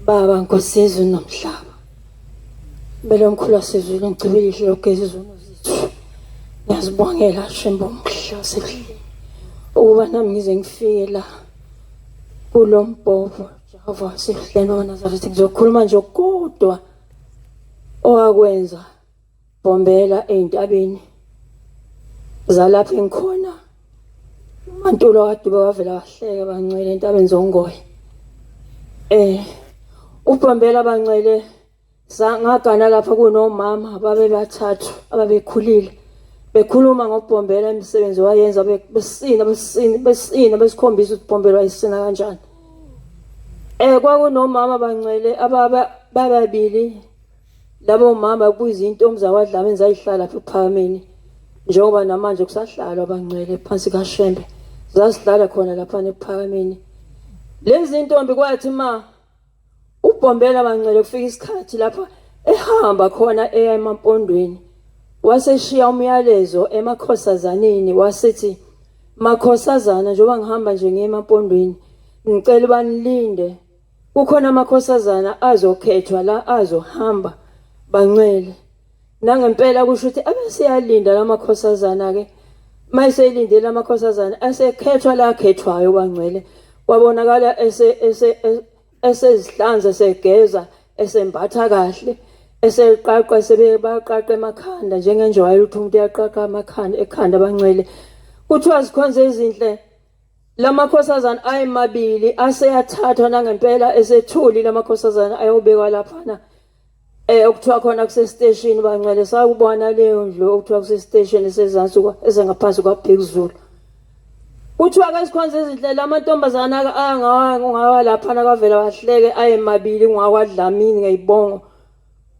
Speaker 7: Baba Nkosi yezulu nomhlaba belo mkhulu wasezulu ngicibile lokho izono zethu ngiyazibongela Shembe umhla sehlile ukuba nami ngize ngifike la kulombhobo Jehova sehlele noNazaretha ngizokhuluma nje kodwa owakwenza bombela eintabeni zalapha engikhona uMantulo waduba wavela wahleka bancele entabeni zongoye uBhombela bancele ngagana lapha kunomama babe bathathu ababekhulile bekhuluma ngoBhombela imisebenzi wayenza besina besikhombisa ukuthi Bhombela wayisina kanjani kwakunomama bancele bababili labo mama kuyiza intombi zawadlame enzayihlala lapha ePhakameni njengoba namanje kusahlalwa bancele phansi kaShembe zasidlala khona lapha ePhakameni lezi intombi kwathi uBhombela bancele kufika isikhathi lapha ehamba khona eya emampondweni waseshiya umyalezo emakhosazaneni wasethi makhosazana njengoba ngihamba nje ngemampondweni ngicela banilinde kukhona amakhosazana azokhethwa la azohamba bancele nangempela kusho ukuthi abesiyalinda lamakhosazana ke mayiseyilindele amakhosazana asekhethwa la khethwayo bangcwele kwabonakala esezihlanza segeza esembatha kahle eseqaqwa sebebaqaqa emakhanda njengenjwayelo ukuthi umuntu uyaqaqa amakhanda ekhanda bangcwele kuthiwa zikhonza ezinhle lamakhosazana ayimabili aseyathathwa nangempela esethuli lamakhosazana ayobekwa laphana okuthiwa khona kuse station bangcwele sakubona leyo ndlu okuthiwa kuse station esezansi ezengaphansi kwaphezulu kuthiwa ke sikhonza ezinhle lamantombazana angawa laphana kwavela wahleke ayemabili ngakwadlamini ngeyibongo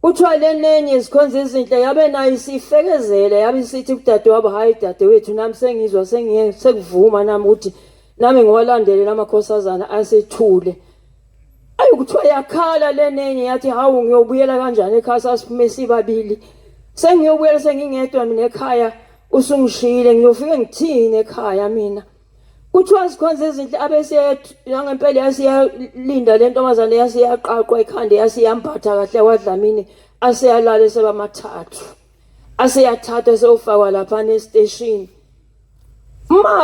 Speaker 7: kuthiwa lenenye zikhonza ezinhle yabe nayo isifekezele yabe isithi kudadewabo hayi dadewethu nami sengizwa sekuvuma nami ukuthi nami ngiwalandelela amakhosazana asethule ayukuthiwa yakhala lenenye yathi hawu ngiyobuyela kanjani ekhaya sasiphume sibabili sengiyobuyela sengingedwa mina ekhaya usungishile ngiyofike ngithini ekhaya mina kuthiwa zikhonza ezinhle abesiyangempela yasiyalinda le ntombazane yasiyaqaqwa ekhanda yasiyambatha kahle kwadlamini aseyalala sebamathathu aseyathathwa sewufakwa laphana estation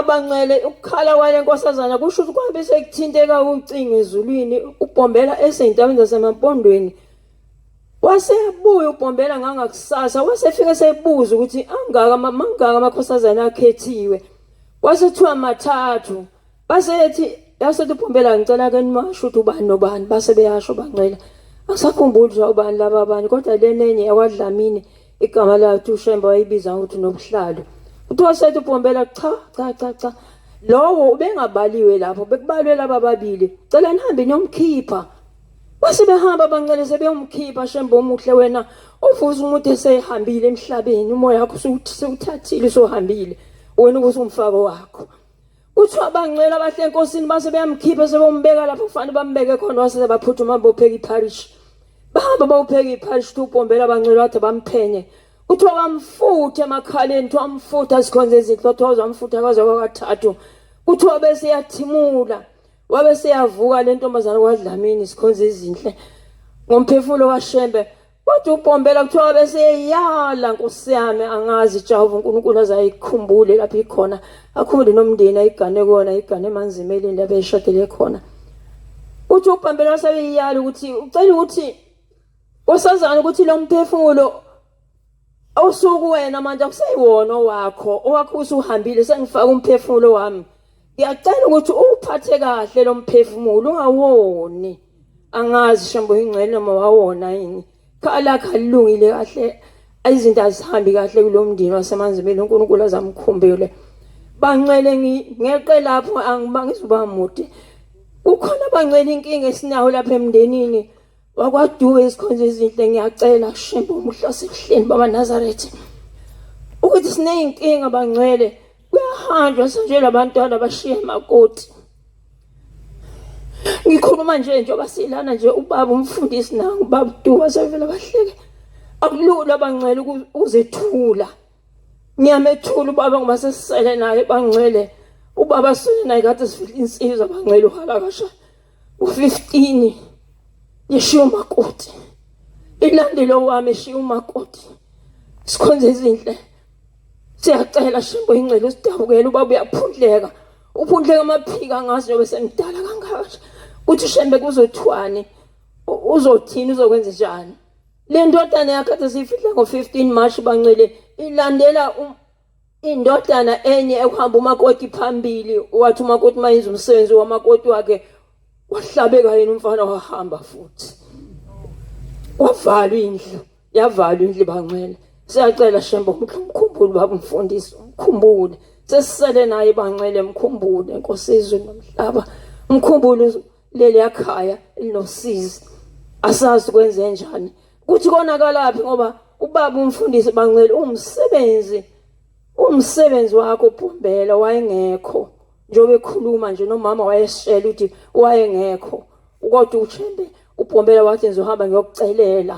Speaker 7: bangcwele ukukhala kwale nkosazana kusho ukuthi kwabe sekuthinteka ucingo ezulwini ubhombela eseyindaweni zasemampondweni waseyabuya ubhombela ngangakusasa wasefika sebuza ukuthi mangaka amakhosazana akhethiwe wasethiwa mathathu basethi yasethi ubhombela ngicela ke nimasho ukuthi ubani nobani base beyasho bangcwele asakhumbuli nje ubani laba abanye kodwa lenenye yakwadlamini igama lathi uShemba wayibiza ukuthi nobuhlalo uthiwa sethi ubhombela cha lowo ubengabaliwe lapho bekubalwe laba babili cela nihambe niyomkhipha basebehamba bangcele sebeyomkhipha Shemba omuhle wena uvuza umuntu esehambile emhlabeni umoya wakho usuthathile sohambile wena ukuthi umfako wakho kuthiwa bangcela abahle enkosini base beyamkhipha sebombeka lapho kufanele bambeke khona wase baphuthuma bopheka iparish bahamba bawupheka iparish ubhombela bangcela wathi bamphenye kuthiwa bamfuthe emakhaleni kuthiwa amfutha sikhonze ezinhle kuthiwa zamfutha kwaze kwakathathu kuthiwa bese yathimula wabe seyavuka le ntombazana kwadlamini sikhonze ezinhle ngomphefumulo kaShembe kodwa ubhombela kuthiwa bese yala Nkosi yami angazi Jehova uNkulunkulu azayikhumbule lapho ikhona akhumbule nomndeni ayigane kona igane emanzimeleni lapho eshadele khona uthi ubhombela waseyiyala ukuthi ucela ukuthi wasazana ukuthi lo mphefumulo awusuku wena manje akuseyiwona owakho usuhambile sengifaka umphefumulo wami ngiyacela ukuthi uphathe kahle lo mphefumulo ungawoni angazi Shemba ingcwele noma wawona yini khala kalungile kahle izinto azihambi kahle kulomndini wasemanzimeni uNkulunkulu azamkhumbule bangcwele ngeqe lapho angibangizuba mude ukhona bangcwele inkinga esinayo lapha emndenini wakwaduwe isikhonzo ezinhle ngiyacela Shemba omuhle wasehleni baba Nazareth ukuthi sineyinkinga bangcwele kuyahanjwa sanje labantwana bashiye emakoti ngikhuluma njengoba silana nje ubaba umfundisi nangu baba Duwa sevela bahleke akulula bangcwele uzethula ngiyamethula ubaba ngoba sesisele naye bangcwele ubaba sele naye kade sifile insizwa bangcwele uhala kasha u15 yeshiya umakoti ilandelo wami eshiya umakoti sikhonze ezinhle siyacela Shemba ingcwele usidabukela ubaba uyaphundleka uphundleka amaphika ngazi njobe semdala kangaka uthi Shembe kuzothwani uzothini uzokwenza njani le ndodana yakhe sifihla ngo15 March bangcwele ilandela indodana enye ekuhamba umakoti phambili wathi umakoti mayenza umsebenzi wamakoti wakhe wahlabeka yena umfana wahamba futhi wavalwa indlu yavalwa indlu bangcwele siyacela Shemba umkhumbule baba umfundisi umkhumbule sesisele naye bangcwele mkhumbule Nkosi yezulu nomhlaba umkhumbule leli yakhaya linosizi asazi kwenze njani kuthi konakala laphi ngoba ubaba umfundisi bangcwele umsebenzi wakho ubhombela wayengekho njobe ekhuluma nje nomama wayeshela ukuthi wayengekho kodwa uShembe ubhombela wathi ngizohamba ngiyokucelela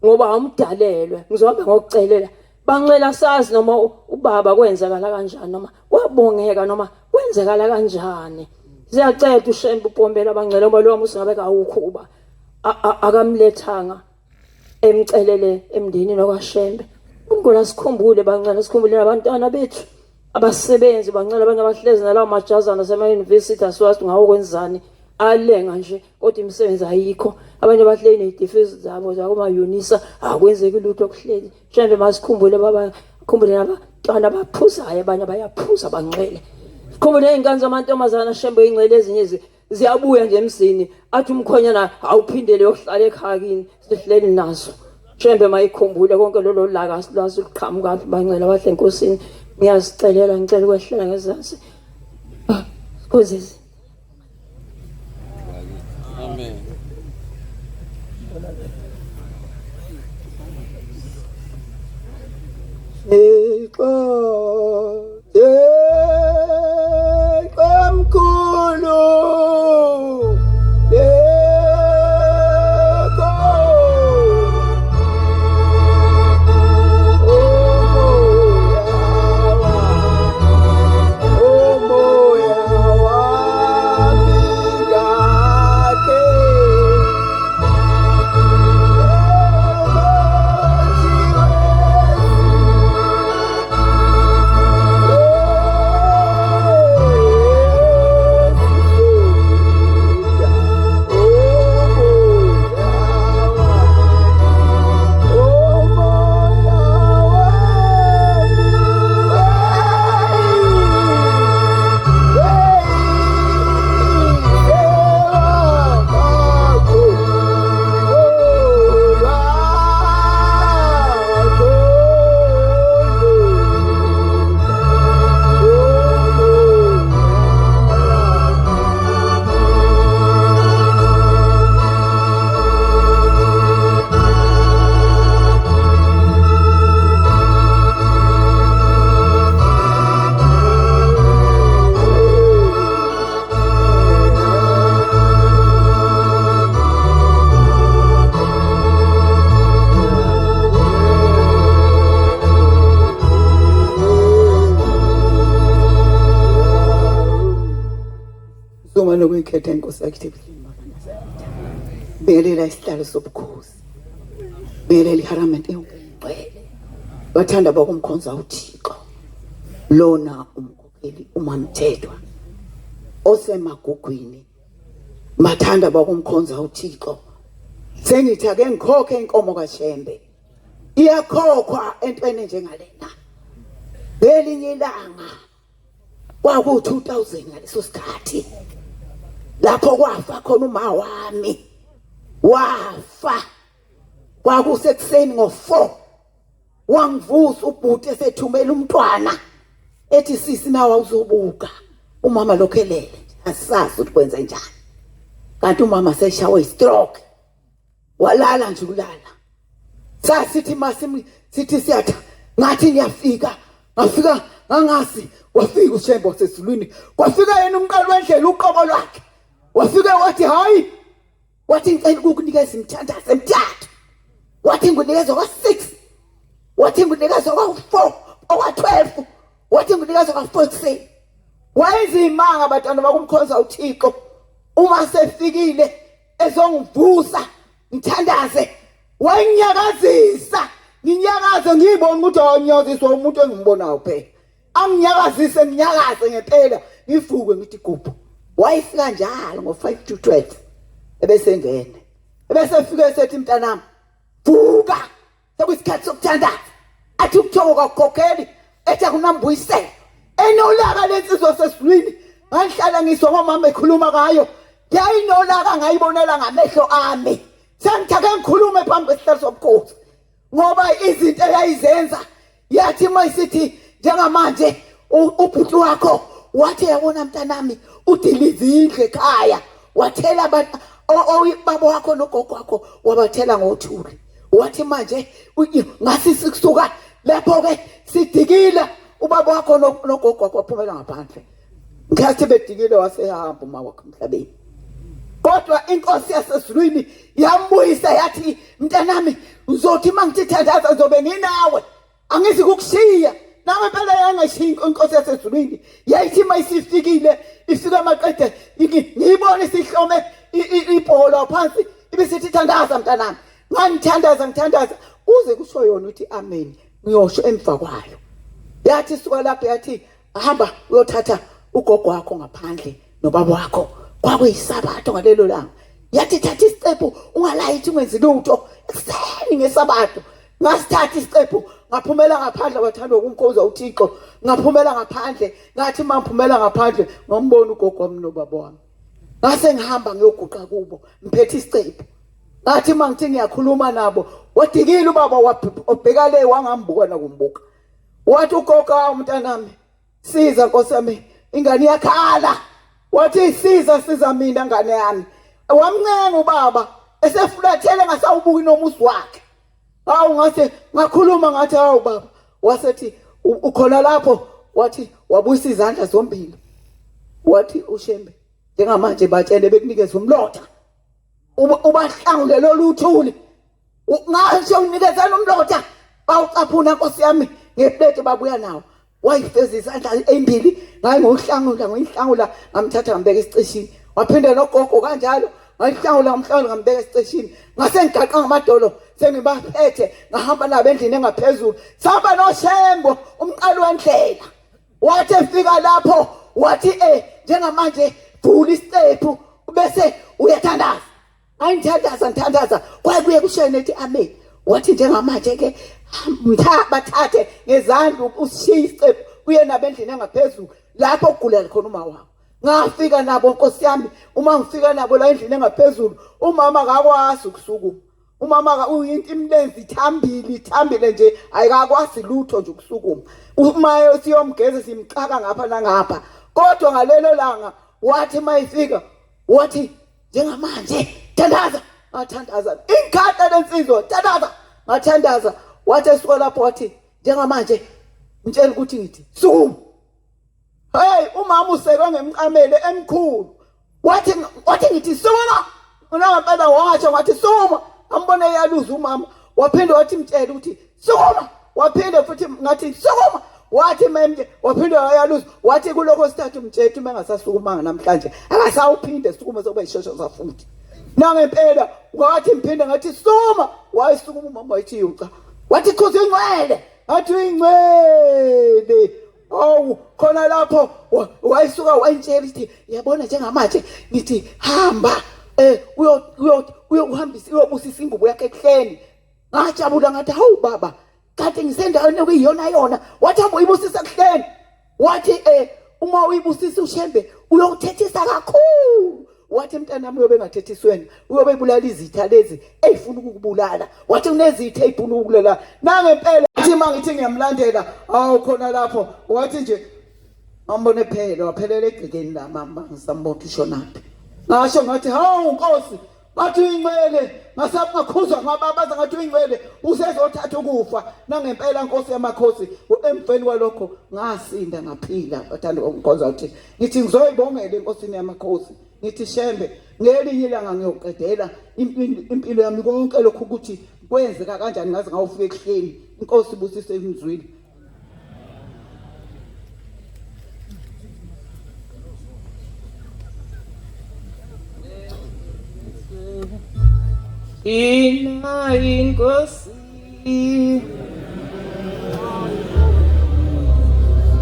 Speaker 7: ngoba awumdalelwe ngizohamba ngokucelela bangcwela sazi noma ubaba kwenzakala kanjani noma kwabongeka noma kwenzakala kanjani siyacela uShembe ubhombela bangcwele ngoba lo musi ngabe kawukho uba akamlethanga emcelele emndenini wakwaShembe. Unkulunkulu sikhumbule bancane, sikhumbule abantwana bethu abasebenzi bancane, abanye abahlezi nalawo majazana sema-university asiwazi ngawo kwenzani alenga nje kodwa imisebenzi ayikho. Abanye bahleli nezidifesi zabo zakoma-UNISA akwenzeki lutho okuhleli. Shembe masikhumbule baba, khumbule abantwana abaphuzayo, abanye bayaphuza bangcwele. Sikhumbule iy'ngane zamantombazana Shembe ingcwele ezinye ziyabuya nje emzini athi umkhonyana awuphindele yokuhlala ekhaya kini sihleli nazo. Shembe mayikhumbule konke lolo laka silazi luqhamuka bangcwele abahle enkosini. Ngiyazicelela ngicela ukwehlela ngezansi. Kozisi.
Speaker 8: Amen.
Speaker 2: Lokuyikhetha inkosi yakhe belela isihlalo sobukhosi, belela iharamenti engcwele, bathanda bakumkhonza uThixo, lona umkhokheli uMamthethwa osemagugwini, bathanda bakumkhonza uThixo. Sengithi ake ngikhokhe inkomo kaShembe, iyakhokhwa entweni njengalena. Belinye ilanga kwaku-2000 ngaleso sikhathi lapho kwafa khona uma wami, wafa kwakusekuseni ngo-4, wangivusa ubhuti esethumela umntwana ethi sisi nawe awuzobuka. Umama lokhelele asisazi ukuthi kwenza njani, kanti umama seshawe istroke walala nje ulala. Sasithi sithi siyatha ngathi ngiyafika, ngafika ngangasi wafika uShembe wasezulwini, kwafika yena umqali wendlela uqobo lwakhe, wafika wathi hayi, wathi ngicela ukukunikeza imthandazo emithathu, wathi ngikunikeza kwa-6, wathi ngikunikeza kwa-4, okwa-12, wathi ngikunikeza kwa-14. Wayezimanga abantwana bakumkhonza uThixo uma sefikile ezongivusa ngithandaze, wayenyakazisa nginyakaze ngiyibona ukuthi awanyakaziswa umuntu engimbonayo phela, anginyakazise nginyakaze ngempela ngivuke ngithi gubhu. Wayefika njalo ngo-5 to 12 ebesengene, ebesefika esethi mntanami vuka sekuyisikhathi sokuthandaza, athi ukuthoka ukukhokheli ethi akunambuyisela enolaka lensizwa sesizwini. Ngihlala ngiswa ngomama ekhuluma ngayo, yayinolaka ngayibonela ngamehlo ami. Sengithake ngikhulume phambi kwesihlalo sobukhosi ngoba izinto eyayizenza, yathi mayisithi njengamanje ubhuti wakho wathi yabona mntanami udilizindle ekhaya, wathela abantu babo wakho nogogo wakho wabathela ngothuli. Wathi manje ngasi sikusuka lapho ke sidikile, ubaba wakho nogogo wakho waphumela ngaphandle. Ngathi bedikile wasehamba uma wakho emhlabeni. Kodwa inkosi yasezulwini yambuyisa yathi mntanami uzothi mangithi thandaza ngizobe nginawe, angizi kukushiya. Nawe phela yangashiya inkosi yasezulwini, yayithi mayisifikile ifika amaqede ngiyibone sihlome ibhola phansi ibisithi thandaza mntanami.
Speaker 3: ngithandaza kuze kusho yona uthi amen ngiyosho emva kwayo. Yathi suka lapho yathi hamba uyothatha ugogo wakho ngaphandle nobaba wakho. Kwakuyisabatho ngalelo langa. Yathi thatha isicephu ungalayithi ungenzi lutho ekseni ngesabatho. Ngasithatha isicephu ngaphumela ngaphandle wathanda ukunkoza uThixo. Ngaphumela ngaphandle ngathi mamphumela ngaphandle ngombona ugogo wami nobaba wami. Ngase ngihamba ngiyoguqa kubo ngiphethe isicephu. Ngathi mangithi ngiyakhuluma nabo wadikile ubaba wabheka le wangambuka nakumbuka. Wathi ugogo umntanami siza Nkosi yami ingane yakhala. Wathi siza mina ngane yami. Wamncenga ubaba esefulathele ngasawubuki nomusi wakhe. Hawu ngase ngakhuluma ngathi hawu baba wasethi ukhona lapho wathi wabusa izandla zombili. Wathi uShembe njengamanje batshele bekunikeza umlotha. Ubahlangule loluthuli. Ngasho unikezana umlotha awucaphuna Nkosi yami ngeplate babuya nawo. Wayifeza izandla ezimbili ngayi ngoyihlangula ngamthatha ngambeka esicishini. Waphinde nogogo kanjalo ngayihlangula ngambeka esicishini. Ngase ngigaqa ngamadolo sengibaphethe ngahamba nabo endlini engaphezulu. Saba noShembo umqali wendlela. Wathi efika lapho wathi njengamanje vula isicephu bese uyathandaza. Ngithandaza kwakuye kushayene ethi amen. Wathi njengamanje ke bathathe ngezandla ushiya isicephu uye nabo endlini engaphezulu lapho okugulela khona uma wakho. Ngafika nabo Nkosi yami uma ngifika nabo la endlini engaphezulu umama akakwazi ukusukuma. Umama uyinto imlenzi ithambile nje ayikakwazi lutho nje ukusukuma. Uma siyomgeza simxaka ngapha nangapha. Kodwa ngalelo langa wathi mayifika wathi njengamanje thandaza ngathandaza inkatha lensizwa thandaza ngathandaza. Wathi esuka lapho wathi njengamanje ngitshela ukuthi ngithi sukuma. Hey umama usekwe ngemqamele emkhulu. Wathi ngithi sukuma. Ngempela washo ngathi sukuma. Ambone yaluza umama. Waphinde wathi mtshela ukuthi sukuma. Waphinde futhi ngathi sukuma. Wathi manje waphinde yaluza. Wathi kuloko sithathu mtshela uma engasasukumanga namhlanje akasawuphinde sukuma sokuba ishosho safuthi. Nangempela wathi mphinde ngathi sukuma. Wayisukuma umama wathi yuca. Wathi khosi ingcwele. Athi ingcwele. Oh khona lapho wayisuka wayintshela ukuthi yabona njengamanje ngithi hamba uyohambisa uyobusisa ingubo yakhe ehleni. Ngajabula ngathi hawu baba kade ngisendaweni okuyiyona. Wathi hamba uyibusisa ehleni. Wathi uma uyibusisa uShembe uyokuthethisa kakhulu. Wathi mntanami uyobe engathethisweni uyobe ibulala izitha lezi ezifuna ukukubulala. Wathi kunezitha ezifuna ukubulala. Nangempela athi mangithi ngiyamlandela awu khona lapho wathi nje ambone phela waphelela egcikeni la mama ngisambona ushonaphi. Ngasho ngathi hawu Nkosi bathi ingcwele ngasaphakhuza ngababaza ngathi ingcwele usezothatha ukufa. Nangempela Nkosi yamakhosi emfeni walokho ngasinda ngaphila. Bathanda ukunkonza uthi ngithi ngizoyibongela enkosini yamakhosi. Ngithi Shembe ngelinye ilanga ngiyoqedela impilo yami konke lokho ukuthi kwenzeka kanjani ngaze ngawufika ehleni. Inkosi ibusise imizwili.
Speaker 7: Ina inkosi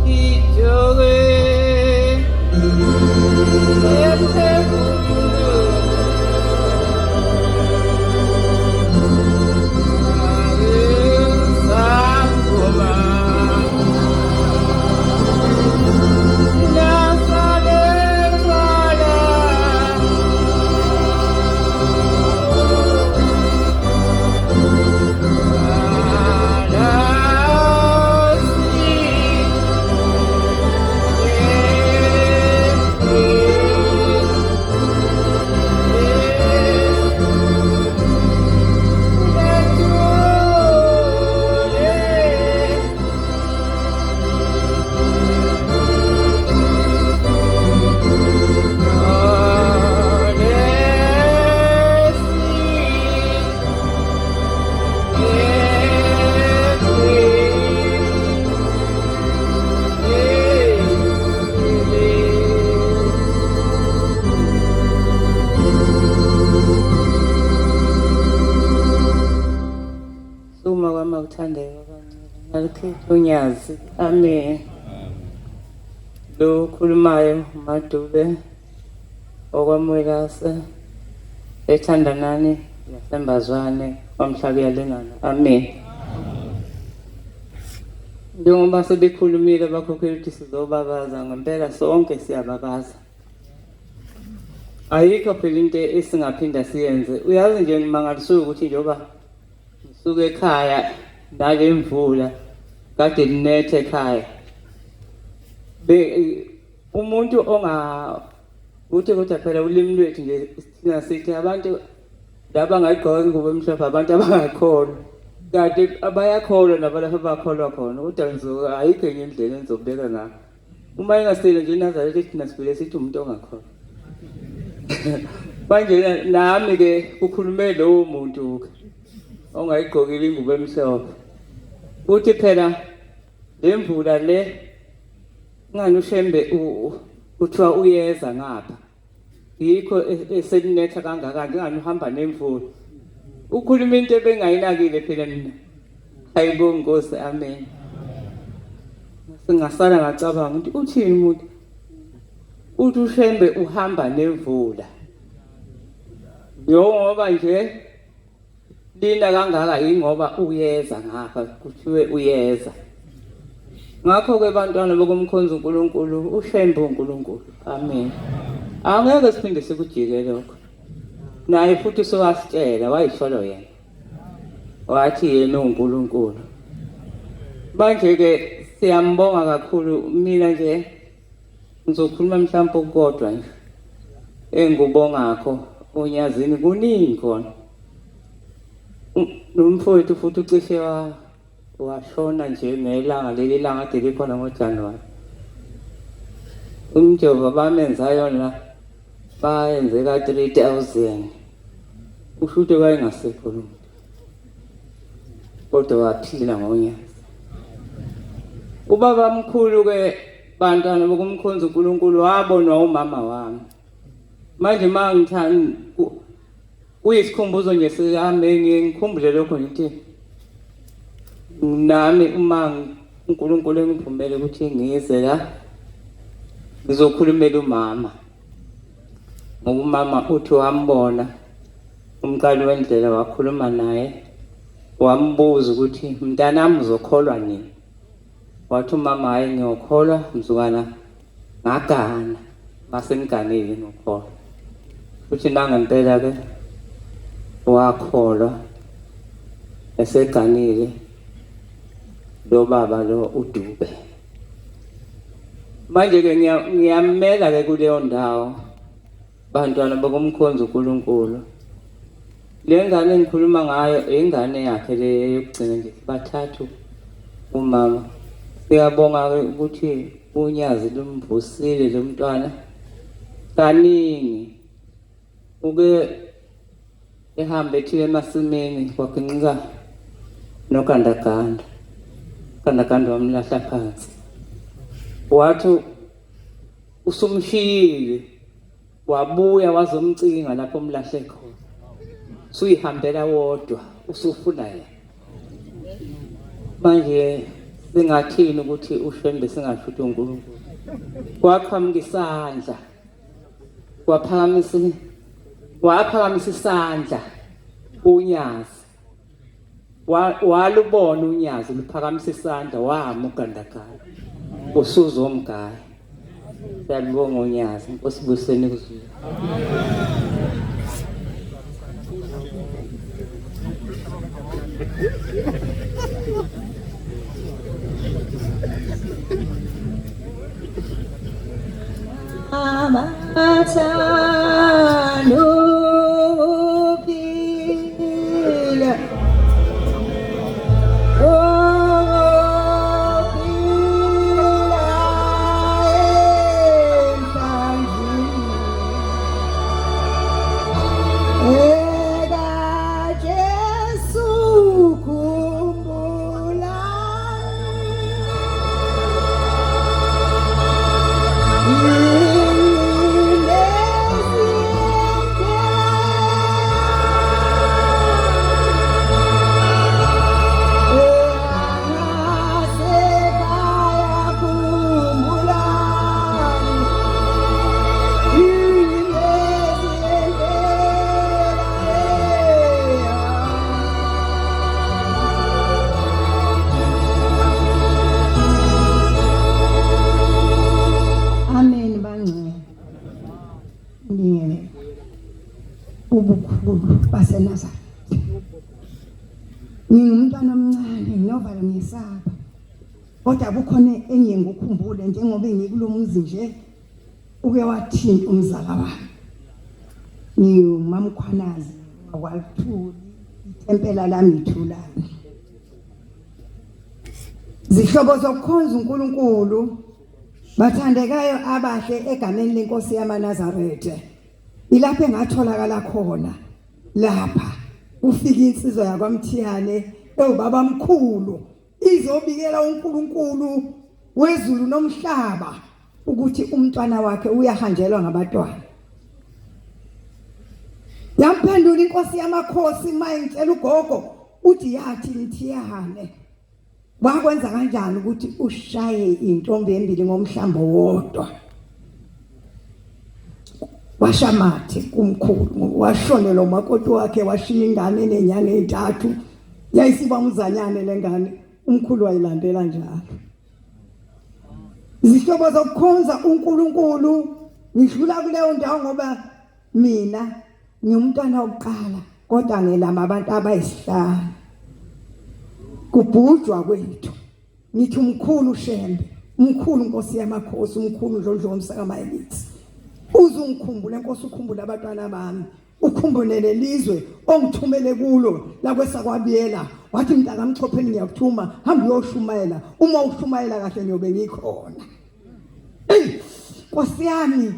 Speaker 7: ijoge
Speaker 8: wakhetha uNyazi. Amen. Lo khulumayo Madube okwamwelase ethandanani nasembazwane kwamhlabi yalengana. Amen. Njengoba sebekhulumile abakhokheli ukuthi sizobabaza ngempela sonke siyababaza. Ayikho phela into esingaphinda siyenze. Uyazi nje ngimangaliswe ukuthi njengoba ngisuka ekhaya ndale mvula kade linethe ekhaya. Umuntu uthi kodwa phela ulimi lwethu nje sina sithi abantu laba ngayigqoka ingubo emhlophe abantu abangakholwa. Kanti abayakholwa nabalapha bakholwa khona kodwa ngizoka ayikho enye indlela engizobeka ngayo. Uma ingasile nje iNazaretha thina sivele sithi umuntu ongakholwa. Manje nami ke kukhulume lowo muntu ongayigqokile ingubo emhlophe. Uthi phela lemvula le ngani uShembe uthiwa uyeza ngapha. Yikho eselinetha kangaka ngani uhamba nemvula. Ukhuluma into ebengayinakile phela mina. Ayibonge Nkosi. Amen. Singasala ngacabanga ukuthi uthini umuntu. Uthi uShembe uhamba nemvula. Ngoba nje lina kangaka ingoba uyeza ngapha kuthiwe uyeza. Ngakho ke bantwana bokumkhonza uNkulunkulu uShembe uNkulunkulu. Amen. Angeke siphinde sikujike lokho. Naye futhi sowasitshela wayisholo yena. Wathi yena uNkulunkulu. Manje ke siyambonga kakhulu mina nje ngizokhuluma mhlawumbe ukukodwa nje. Engikubongakho uNyazini kuningi khona. Nomfowethu futhi ucishe washona nje ngelanga leli langa ade likhona ngoJanuwari. Umjovo bamenzayo la bayenze ka 3000. Ushuthi wayengasekho lo. Kodwa waphila ngoNyazi. Ubaba mkhulu ke bantwana bokumkhonza uNkulunkulu wabonwa umama wami. Manje mangithanda uyisikhumbuzo nje sikame ngikhumbule lokho ngithi nami uma uNkulunkulu engiphumele ukuthi ngize la ngizokhulumela umama. Ngoba umama uthi wambona umqali wendlela wakhuluma naye wambuza ukuthi mntanami uzokholwa nini. Wathi umama hayi ngiyokholwa mzukwana ngagana mase ngiganile ngokholwa. Uthi nangempela ke wakholwa eseganile lo baba lo uDube. Manje ke ngiyamela ke kuleyo ndawo bantwana bokumkhonza uNkulunkulu. Le ngane engikhuluma ngayo ingane yakhe le yokugcina nje bathathu umama. Siyabonga ukuthi uNyazi lumvusile lo mntwana kaningi. Uke ehambe ethi emasimini kwaginqika nogandaganda. Gandaganda wamlahla phansi. Wathi usumshiyile wabuya wazomcinga lapho umlahle khona. Suyihambela wodwa usufuna yena. Manje singathini ukuthi uShembe singashuthi uNkulunkulu. Waqhamuka isandla. Waphakamisa isandla uNyazi. Walubona uNyazi luphakamisa isandla wama ugandaganda. Usuzomgaya. Siyabonga uNyazi. Nkosi buseni kuzulu.
Speaker 3: Yes. ngiyele ubukhulu baseNazaretha. Ngingumntwana omncane nginovala ngesaba. Kodwa kukhona enye ngikukhumbule njengoba ngikulomuzi nje uke wathi umzala wami. Ngimamkhwanazi wakwaLthuli itempela lami ithulani. Zihlobo zokukhonza uNkulunkulu bathandekayo abahle egameni lenkosi yamaNazaretha. Ilapho engatholakala khona lapha ufika insizwa yakwaMthiyane ewubaba mkhulu izobikela uNkulunkulu wezulu nomhlaba ukuthi umntwana wakhe uyahanjelwa ngabantwana. Yamphendula inkosi yamakhosi mayintshela ugogo uthi yathi Mthiyane wakwenza kanjani ukuthi ushaye intombi embili ngomhlambo wodwa. Washamathi kumkhulu washonela umakoti wakhe washiya ingane enenyanga ezintathu yayisiba umzanyane lengane umkhulu wayilandela njalo. Izihlobo zokukhonza uNkulunkulu ngidlula kuleyo ndawo ngoba mina ngiyumntwana wokuqala kodwa ngelama abantu abayisihlanu kubhujwa kwethu. Ngithi umkhulu Shembe, umkhulu Nkosi yamakhosi, umkhulu Ndlondlo womsakamayelithi. Uzungikhumbule Nkosi, ukhumbule abantwana bami, ukhumbule lelizwe ongithumele kulo lakwesakwaBiyela. Wathi mntaka Mchopheni ngiyakuthuma hamba uyoshumayela, uma ushumayela kahle ngiyobe ngikhona. Nkosi yami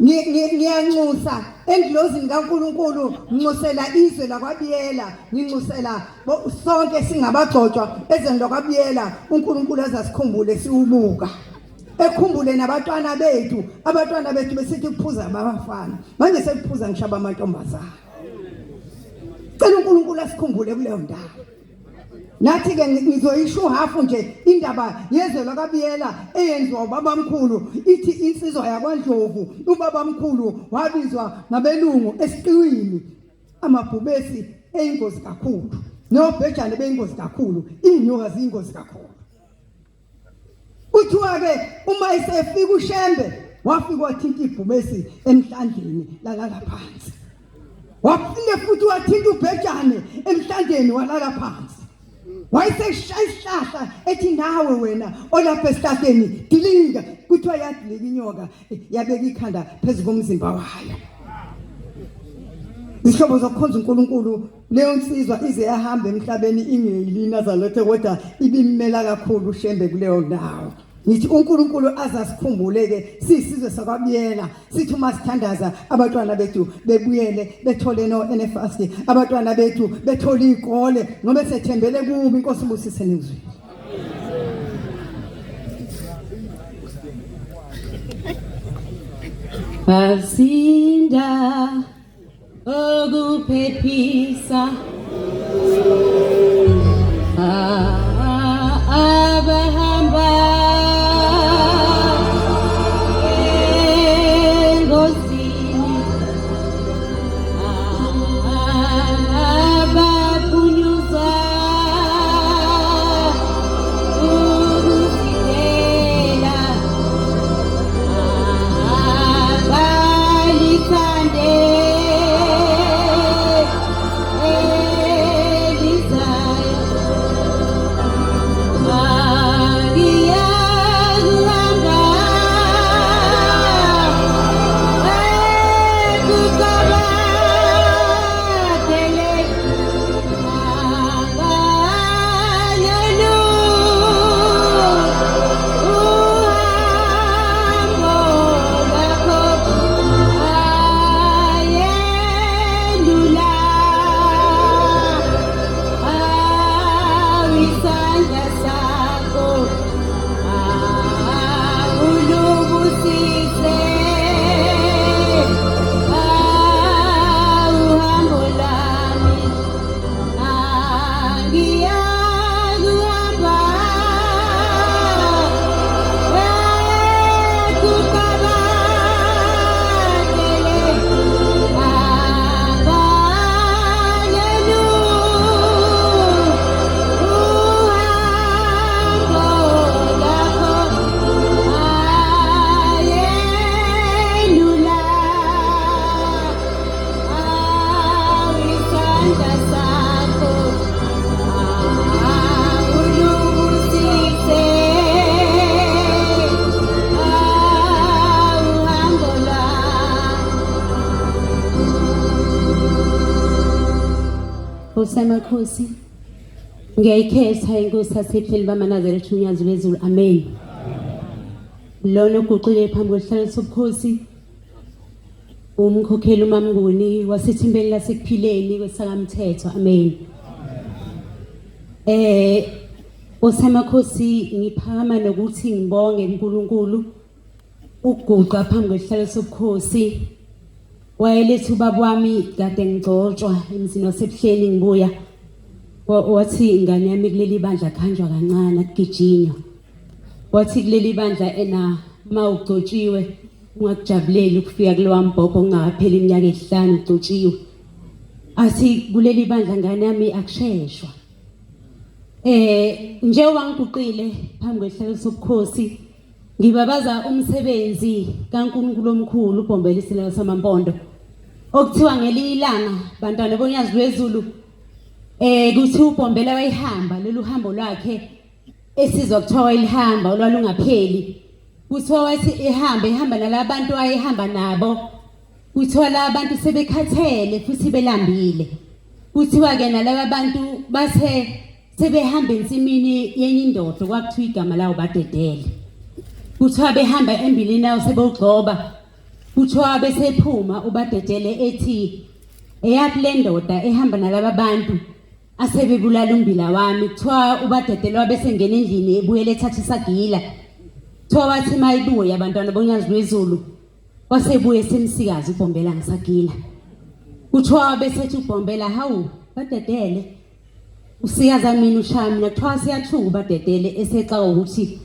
Speaker 3: ngiyanxusa endlozini kaNkulunkulu, nginxusela izwe lakwaBiyela, nginxusela sonke singabagcotshwa ezweni lakwaBiyela. uNkulunkulu azasikhumbule siwubuka, ekhumbule nabantwana bethu besithi kuphuza abafana, manje sekuphuza ngishaba amantombazana. Cela uNkulunkulu asikhumbule kuleyo ndawo. Nathi ke ngizoyisho hafu nje indaba yezwe lakwaBiyela eyenziwa ubaba mkhulu. Ithi insizwa yakwaNdlovu ubaba mkhulu wabizwa ngabelungu esiqiwini, amabhubesi eyingozi kakhulu, nobhejane beyingozi kakhulu, inyoka ziyingozi kakhulu. Kuthiwa ke uma isefika uShembe wafika wathinta ibhubesi emhlandleni lalala phansi. Waphinde futhi wathinta ubhejane emhlandleni walala phansi. Wayeseshaya isihlahla ethi nawe wena olapha esihlahleni dilinga. Kuthiwa yadilika inyoka yabeka ikhanda phezu komzimba wayo. Izihlobo zokukhonza uNkulunkulu leyo nsizwa ize yahamba emhlabeni ingeli iNazaretha kodwa ibimela kakhulu uShembe kuleyo ndawo. Ngithi uNkulunkulu azasikhumbuleke sisizwe sakwaBiyela, sithi uma sithandaza abantwana bethu bebuyele bethole no-NFST, abantwana bethu bethole izikole ngoba sethembele kubi. Inkosi ibusise nizwe.
Speaker 9: Basinda okuphephisa abahamba Osamakhosi ngiyayikhetha inkosi yasepheli bamanazareth unyazi lwezulu amen lona uguqule phambi kwesihlalo sobukhosi umkhokheli uMamnguni wasithimbeni lasekuphileni kwesakamthetho amen Osamakhosi ngiphakama nokuthi ngibonge uNkulunkulu uguqa phambi kwesihlalo sobukhosi wayelethu ubaba wami kade ngigcotshwa emzini wasebuhleni ngibuya wathi ingane yami kuleli bandla khanjwa kancane akugijinywa wathi kuleli bandla ena mawugcotshiwe ungakujabuleli ukufika kulowa mbhobho ongakapheli iminyaka 5 ugcotshiwe athi kuleli bandla ngane yami akusheshwa nje wangiguqile phambi kwesihlalo sobukhosi ngibabaza umsebenzi kaNkulunkulu omkhulu uBhombela isilelo samampondo okuthiwa ngelilanga bantwana bonyazi lwezulu kuthi uBhombela wayihamba lolu hambo lwakhe esizwa kuthiwa ilihamba olwalungapheli kuthiwa wathi ehamba nalabantu ayehamba nabo kuthiwa labantu sebekhathele futhi belambile kuthiwa ke nalabo bantu bathe sebehamba ensimini yenye indoda kwakuthiwa igama lawo badedele kuthiwa behamba embilini nawo sebogcoba kuthiwa besephuma ubadedele ethi eyakule ndoda ehamba nalabo bantu asebebulala umbila wami kuthiwa ubadedele wabesengena endlini ebuyele ethatha isagila kuthiwa wathi mayibuye abantwana bonyazi lwezulu wasebuye semsikazi uBhombela ngisagila kuthiwa besethi uBhombela hawu badedele usikaza mina ushaya mina kuthiwa siyathuka ubadedele esexa ukuthi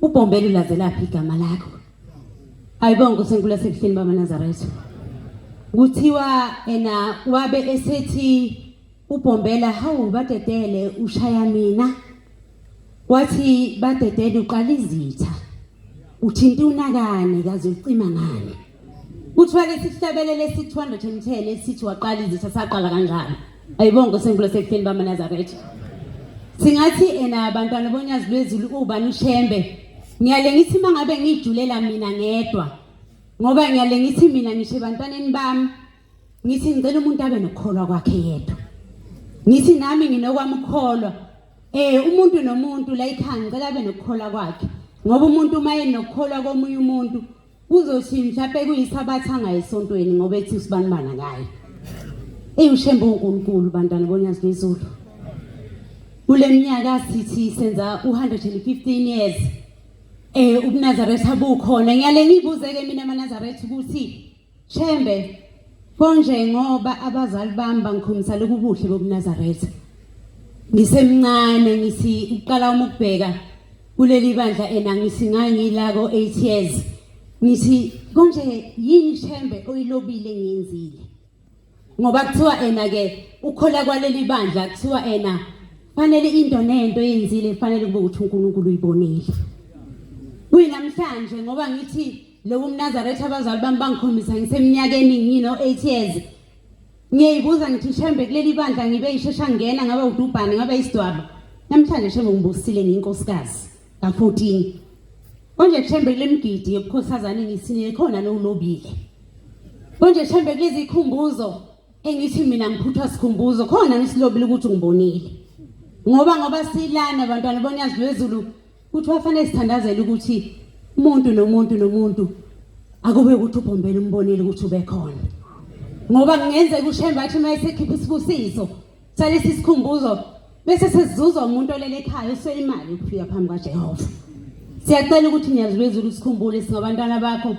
Speaker 9: uBhombela ulazelaphi igama lakho ayibonke uSenkulu yasebuhleni bamanazareth kuthiwa ena wabe esethi uBhombela hawu badedele ushaya mina wathi badedele uqala izitha uthinta unakane kaze ucima ngani kuthiwa lesihlabelele si210 esithi waqala izitha saqala kanjalo ayibonke uSenkulu yasebuhleni bamanazareth singathi ena abantwana bonyazi lwezulu ubani uShembe ngiyale ngithi mangabe ngijulela mina ngedwa ngoba ngiyale ngithi mina ngisho ebantwaneni bami ngithi ngicela umuntu abe nokukholwa kwakhe yedwa ngithi nami nginokwami ukukholwa umuntu nomuntu la ekhaya ngicela abe nokukholwa kwakhe ngoba umuntu uma enokukholwa komunye umuntu uzothi mhlawumbe kuyisabatha ngayisontweni ngoba ethi usibanibana ngayo uShembe uNkulunkulu bantwana bonyazi lwezulu kule minyaka sithi senza 115 years ubuNazareth abukhona ngiyale ngibuzeke mina eManazareth ukuthi Shembe konje ngoba abazali bami bangikhumisa lokubuhle bobuNazareth ngisemncane ngithi uqala ukubheka kuleli bandla ena ngithi ngangilako 8 years ngithi konje yini Shembe oyilobile ngiyenzile ngoba kuthiwa ena ke ukhola kwaleli bandla kuthiwa ena fanele into nento yenzile fanele kube ukuthi uNkulunkulu uyibonile kuyinamhlanje ngoba ngithi lo uMnazareth abazali bami bangikhomisa ngiseminyakeni ngino 8 years ngiyibuza ngithi Shembe kuleli bandla ngibe ishesha ngena ngabe udubhane ngabe isidwaba namhlanje Shembe ngibusile ngiyinkosikazi ka14 konje Shembe lemgidi yobukhosazane ngisine khona nolobile konje Shembe kulezi ikhumbuzo engithi mina ngiphuthwa sikhumbuzo khona nisilobile ukuthi ngibonile ngoba silana abantwana bonyazi lwezulu ukuthi wafanele sithandazele ukuthi umuntu nomuntu akube ukuthi uBhombela umbonile ukuthi ube khona ngoba ngenzeka uShembe athi mayisekhipha isibusiso salesi sikhumbuzo bese sesizuzwa umuntu olele ekhaya uswele imali ukufika phambi kaJehova siyacela ukuthi nyazi lwezulu sikhumbule singabantwana bakho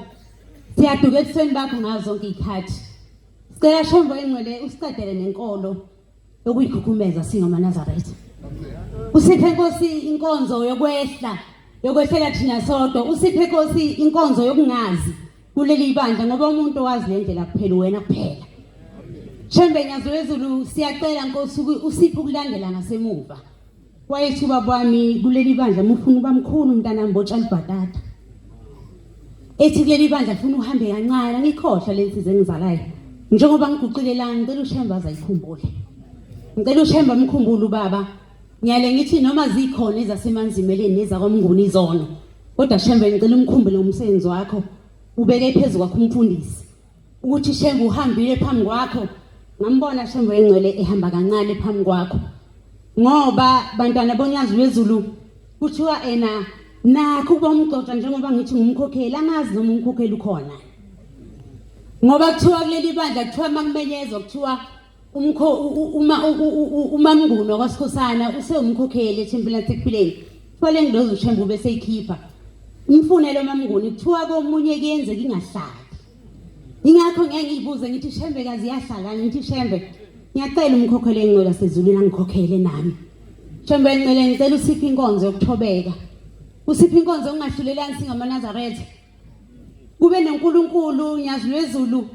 Speaker 9: siyaduka ebusweni bakho ngazo zonke izikhathi sicela Shembe engcwele usiqedele nenkolo yokuyikhukhumeza singamanazareth usiphe Nkosi inkonzo yokwehlela thina sodwa usiphe Nkosi inkonzo yokungazi kuleli bandla ngoba umuntu owazi lendlela kuphela wena kuphela Shembe nyazi lwezulu siyacela Nkosi usiphe ukulandela ngasemuva wayethu babami kuleli bandla mufuna ubamkhulu umntana mbotshali bhatata ethi kuleli bandla ufuna uhambe kancane ngikhohlwa lensize engizalayo njengoba ngiguqilelanga ngicela uShembe azayikhumbule ngicela uShembe amkhumbule ubaba ngiyale ngithi noma zikhona ezasemanzimeleni nezakwamnguni izona kodwa Shembe ngicela umkhumbule umsebenzi wakho ubeke phezulu kwakho umfundisi ukuthi Shembe uhambile phambi kwakho ngambona Shembe engcwele ehamba kancane phambi kwakho ngoba bantwana bonyazi lwezulu kuthiwa ena nakho kubomxoxa njengoba ngithi ngumkhokheli angazi noma umkhokheli ukhona ngoba kuthiwa kuleli bandla kuthiwa makumenyezwa kuthiwa umamnguno kwaSikhosana usewumkhokheli eThempelini laseKhuleni kufanele ngilozo uShembe bese ikhipha imfunelo mamnguni kuthiwa komunye kuyenzeka ingahlali ingakho ngeke ngiyibuze ngithi Shembe kazi yahlala ngithi Shembe ngiyacela umkhokheli engcwele sezulwini angikhokhele nami Shembe engcwele ngicela usiphe inkonzo yokuthobeka usiphe inkonzo ungahlulelani singamaNazaretha kube noNkulunkulu nyazi lwezulu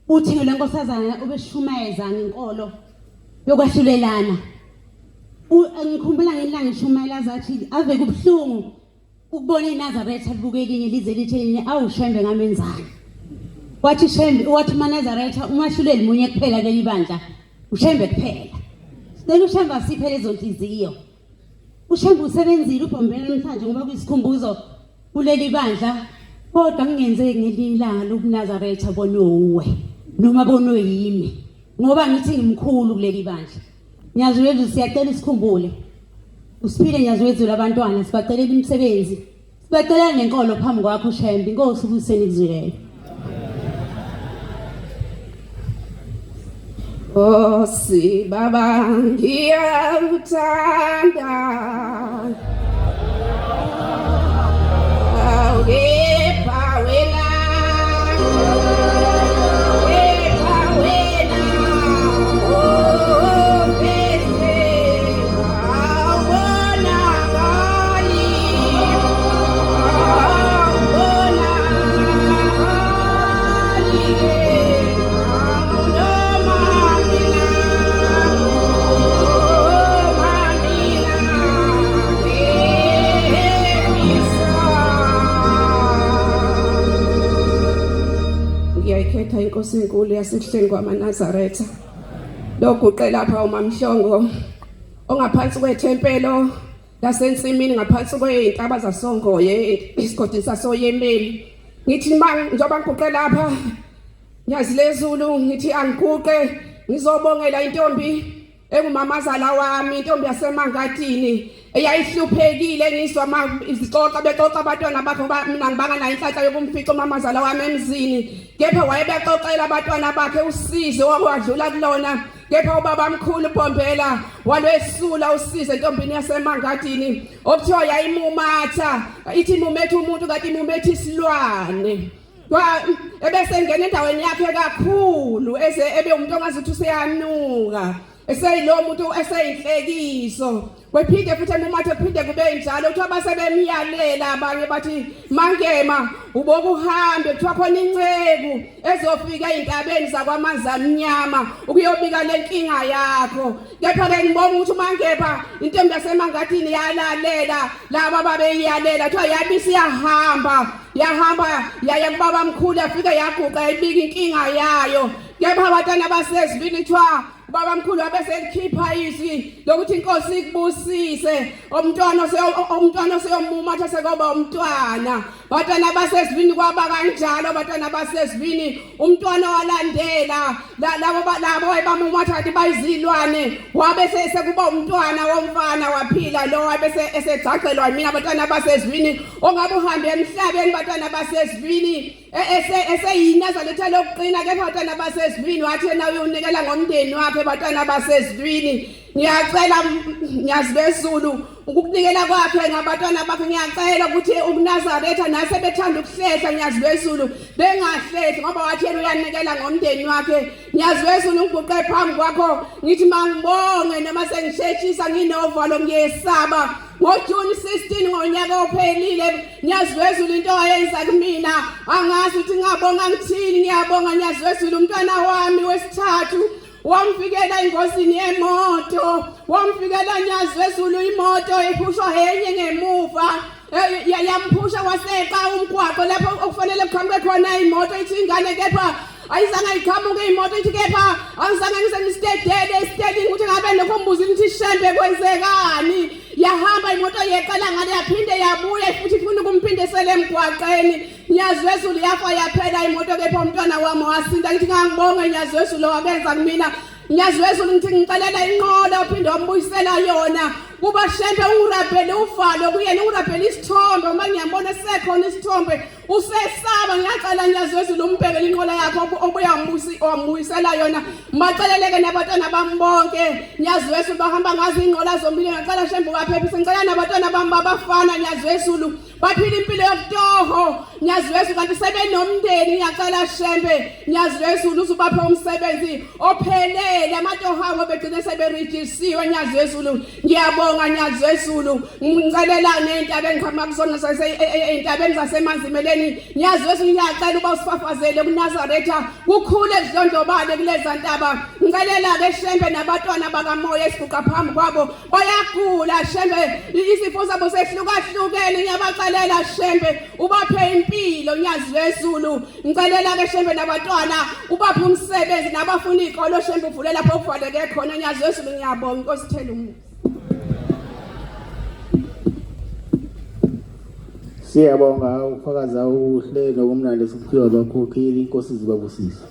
Speaker 9: uthi ngelenkosazana ubeshumeza ngenkolo yokwahlulelana ngikhumbula ngelanga ishumayela zathi ave kubhlungu ukubona iNazaretha libuke elinye lize lithi elinye awu Shembe ngamenzani wathi Shembe wathi maNazaretha umahluleli munye kuphela leli bandla uShembe kuphela sicela uShembe asiphe lezo nhliziyo uShembe usebenzile uBhombela namhlanje ngoba kuyisikhumbuzo kuleli bandla kodwa ngingenzeki ngelilanga lokuNazaretha bonowe noma bonoyimi ngoba ngithi ngimkhulu kuleli bandla nyazi wethu siyacela isikhumbule usiphile nyazi wethu labantwana sibacelela imisebenzi sibacelela nenkolo phambi kwakho Shembe inkosi ubuseni kuzweleyo Osi baba ngiyakuthanda awugepa wena ngiyayikhetha inkosi enkulu yasekuhleni kwamaNazaretha loguqe lapha uMamhlongo ongaphansi kwethempelo lasensimini ngaphansi kwezintaba zaSongoye isigodini sasoYemeli ngithi njoba ngiguqe lapha nyazi lezulu ngithi angiguqe ngizobongela intombi engumamazala wami intombi yaseMangadini eyayihluphekile ngizwa izixoxa bexoxa abantwana bakho mina ngibanga nayo inhlanhla yokumfica umamazala wami emzini kepha wayebexoxela abantwana bakhe usizo wadlula kulona kepha ubaba mkhulu uBhombela walwesula usizo entombini yaseMangadini okuthiwa yayimumatha ithi imumethe umuntu kanti imumethe isilwane ebese ngene endaweni yakhe kakhulu ebe umuntu ongazithi useyanuka eseyilo muntu eseyinhlekiso wephinde futhi emumathe phinde kube njalo kuthiwa basebemyalela abanye bathi mangema uboku uhambe kuthiwa khona inceku ezofika ezintabeni zakwamanzi amnyama ukuyobika lenkinga yakho kepha ke ngibonga ukuthi mangepha intombi yaseMangadini yalalela laba babeyiyalela kuthiwa yabisi yahamba yaya kubaba mkhulu yafika yaguqa yibika inkinga yayo kepha abantwana basezivini kuthiwa baba mkhulu abeselikhipha izwi lokuthi inkosi ikubusise umntwana seyomumatha sekoba umntwana batwana basesivini kwaba kanjalo batwana basesivini umntwana walandela labo bamumatha athi bayizilwane wabe sekuba umntwana womfana waphila lo wabe esegcagcelwa mina batwana basesivini ongabe uhambe emhlabeni batwana basesivini eseyinazaletha lokuqina kepha batwana basesivini wathi yena uyonikela ngomndeni wakhe batwana basesivini ngiyacela nyazi bezulu ukukunikela kwakhe ngabatwana bakhe ngiyacela ukuthi uNazaretha nase bethanda ukuhlehla nyazi bezulu bengahlethi ngoba wathi yena uyanikela ngomndeni wakhe nyazi bezulu ngiguqe phambi kwakho ngithi mangibonge noma sengisheshisa nginovalo ngiyesaba ngoJune 16 ngonyaka ophelile nyazi wezulu into ayenza kumina angazi ukuthi ngabonga ngithini ngiyabonga nyazi wezulu umntwana wami wesithathu wamfikela ingosini yemoto wamfikela nyazi wezulu imoto iphushwa henye ngemuva yamphusha waseqa umgwaqo lapho okufanele kuhambe khona imoto ithi ingane kepha ayizange iqhamuke imoto ithi kepha angizange ngisestedele ukuthi ngabe nokhombuza ukuthi Shembe kwenzekani
Speaker 10: yahamba imoto yeqala ngale yaphinde yabuya futhi ifuna ukumphindisela emgwaqeni. Nyazwezulu yafa yaphela imoto kepha umntwana wami wasinda. Ngithi ngangibonge Nyazwezulu wakenza kumina. Nyazwezulu ngithi ngicelela inqola uphinde wambuyisela yona. Kuba Shembe ungirabhele uvalo kuyena ungirabhele isithombe uma ngiyambona sekhona isithombe usesaba ngiyacela Nyazwezulu umbhekele inqola yakho obuya wambuyisela yona. Maceleleke nabantwana bami bonke Nyazwezulu bahamba ngazi inqola zombili ngicela Shembe ubaphephise ngicela nabantwana bami babafana Nyazwezulu baphila impilo yokutoho Nyazwezulu kanti sebenomndeni ngiyacela Shembe Nyazwezulu uzubaphe umsebenzi ophelele amatoho abo begcine seberejisiwe Nyazwezulu ngiyabonga Nyazwezulu ngicelela nendaba engikhama kuzona eintabeni zasemanzimeleni Nyazwezulu ngiyacela uba usifafazele kuNazaretha kukhule ezidlondlobale kuleza ntaba ngicelela ke Shembe nabantwana bakamoya esiguqa phambi kwabo bayagula Shembe isifo sabo sehlukahlukene ngiyabacelela Shembe ubaphe impilo Nyazwezulu ngicelela ke Shembe nabantwana ubaphe umsebenzi nabafuna izikolo Shembe uvule lapho kuvaleke khona Nyazwezulu ngiyabonga Nkosi thela umusa.
Speaker 11: Siyabonga ukufakaza uhle nokumnandi esiphiwa abakhokheli Inkosi zibabusise.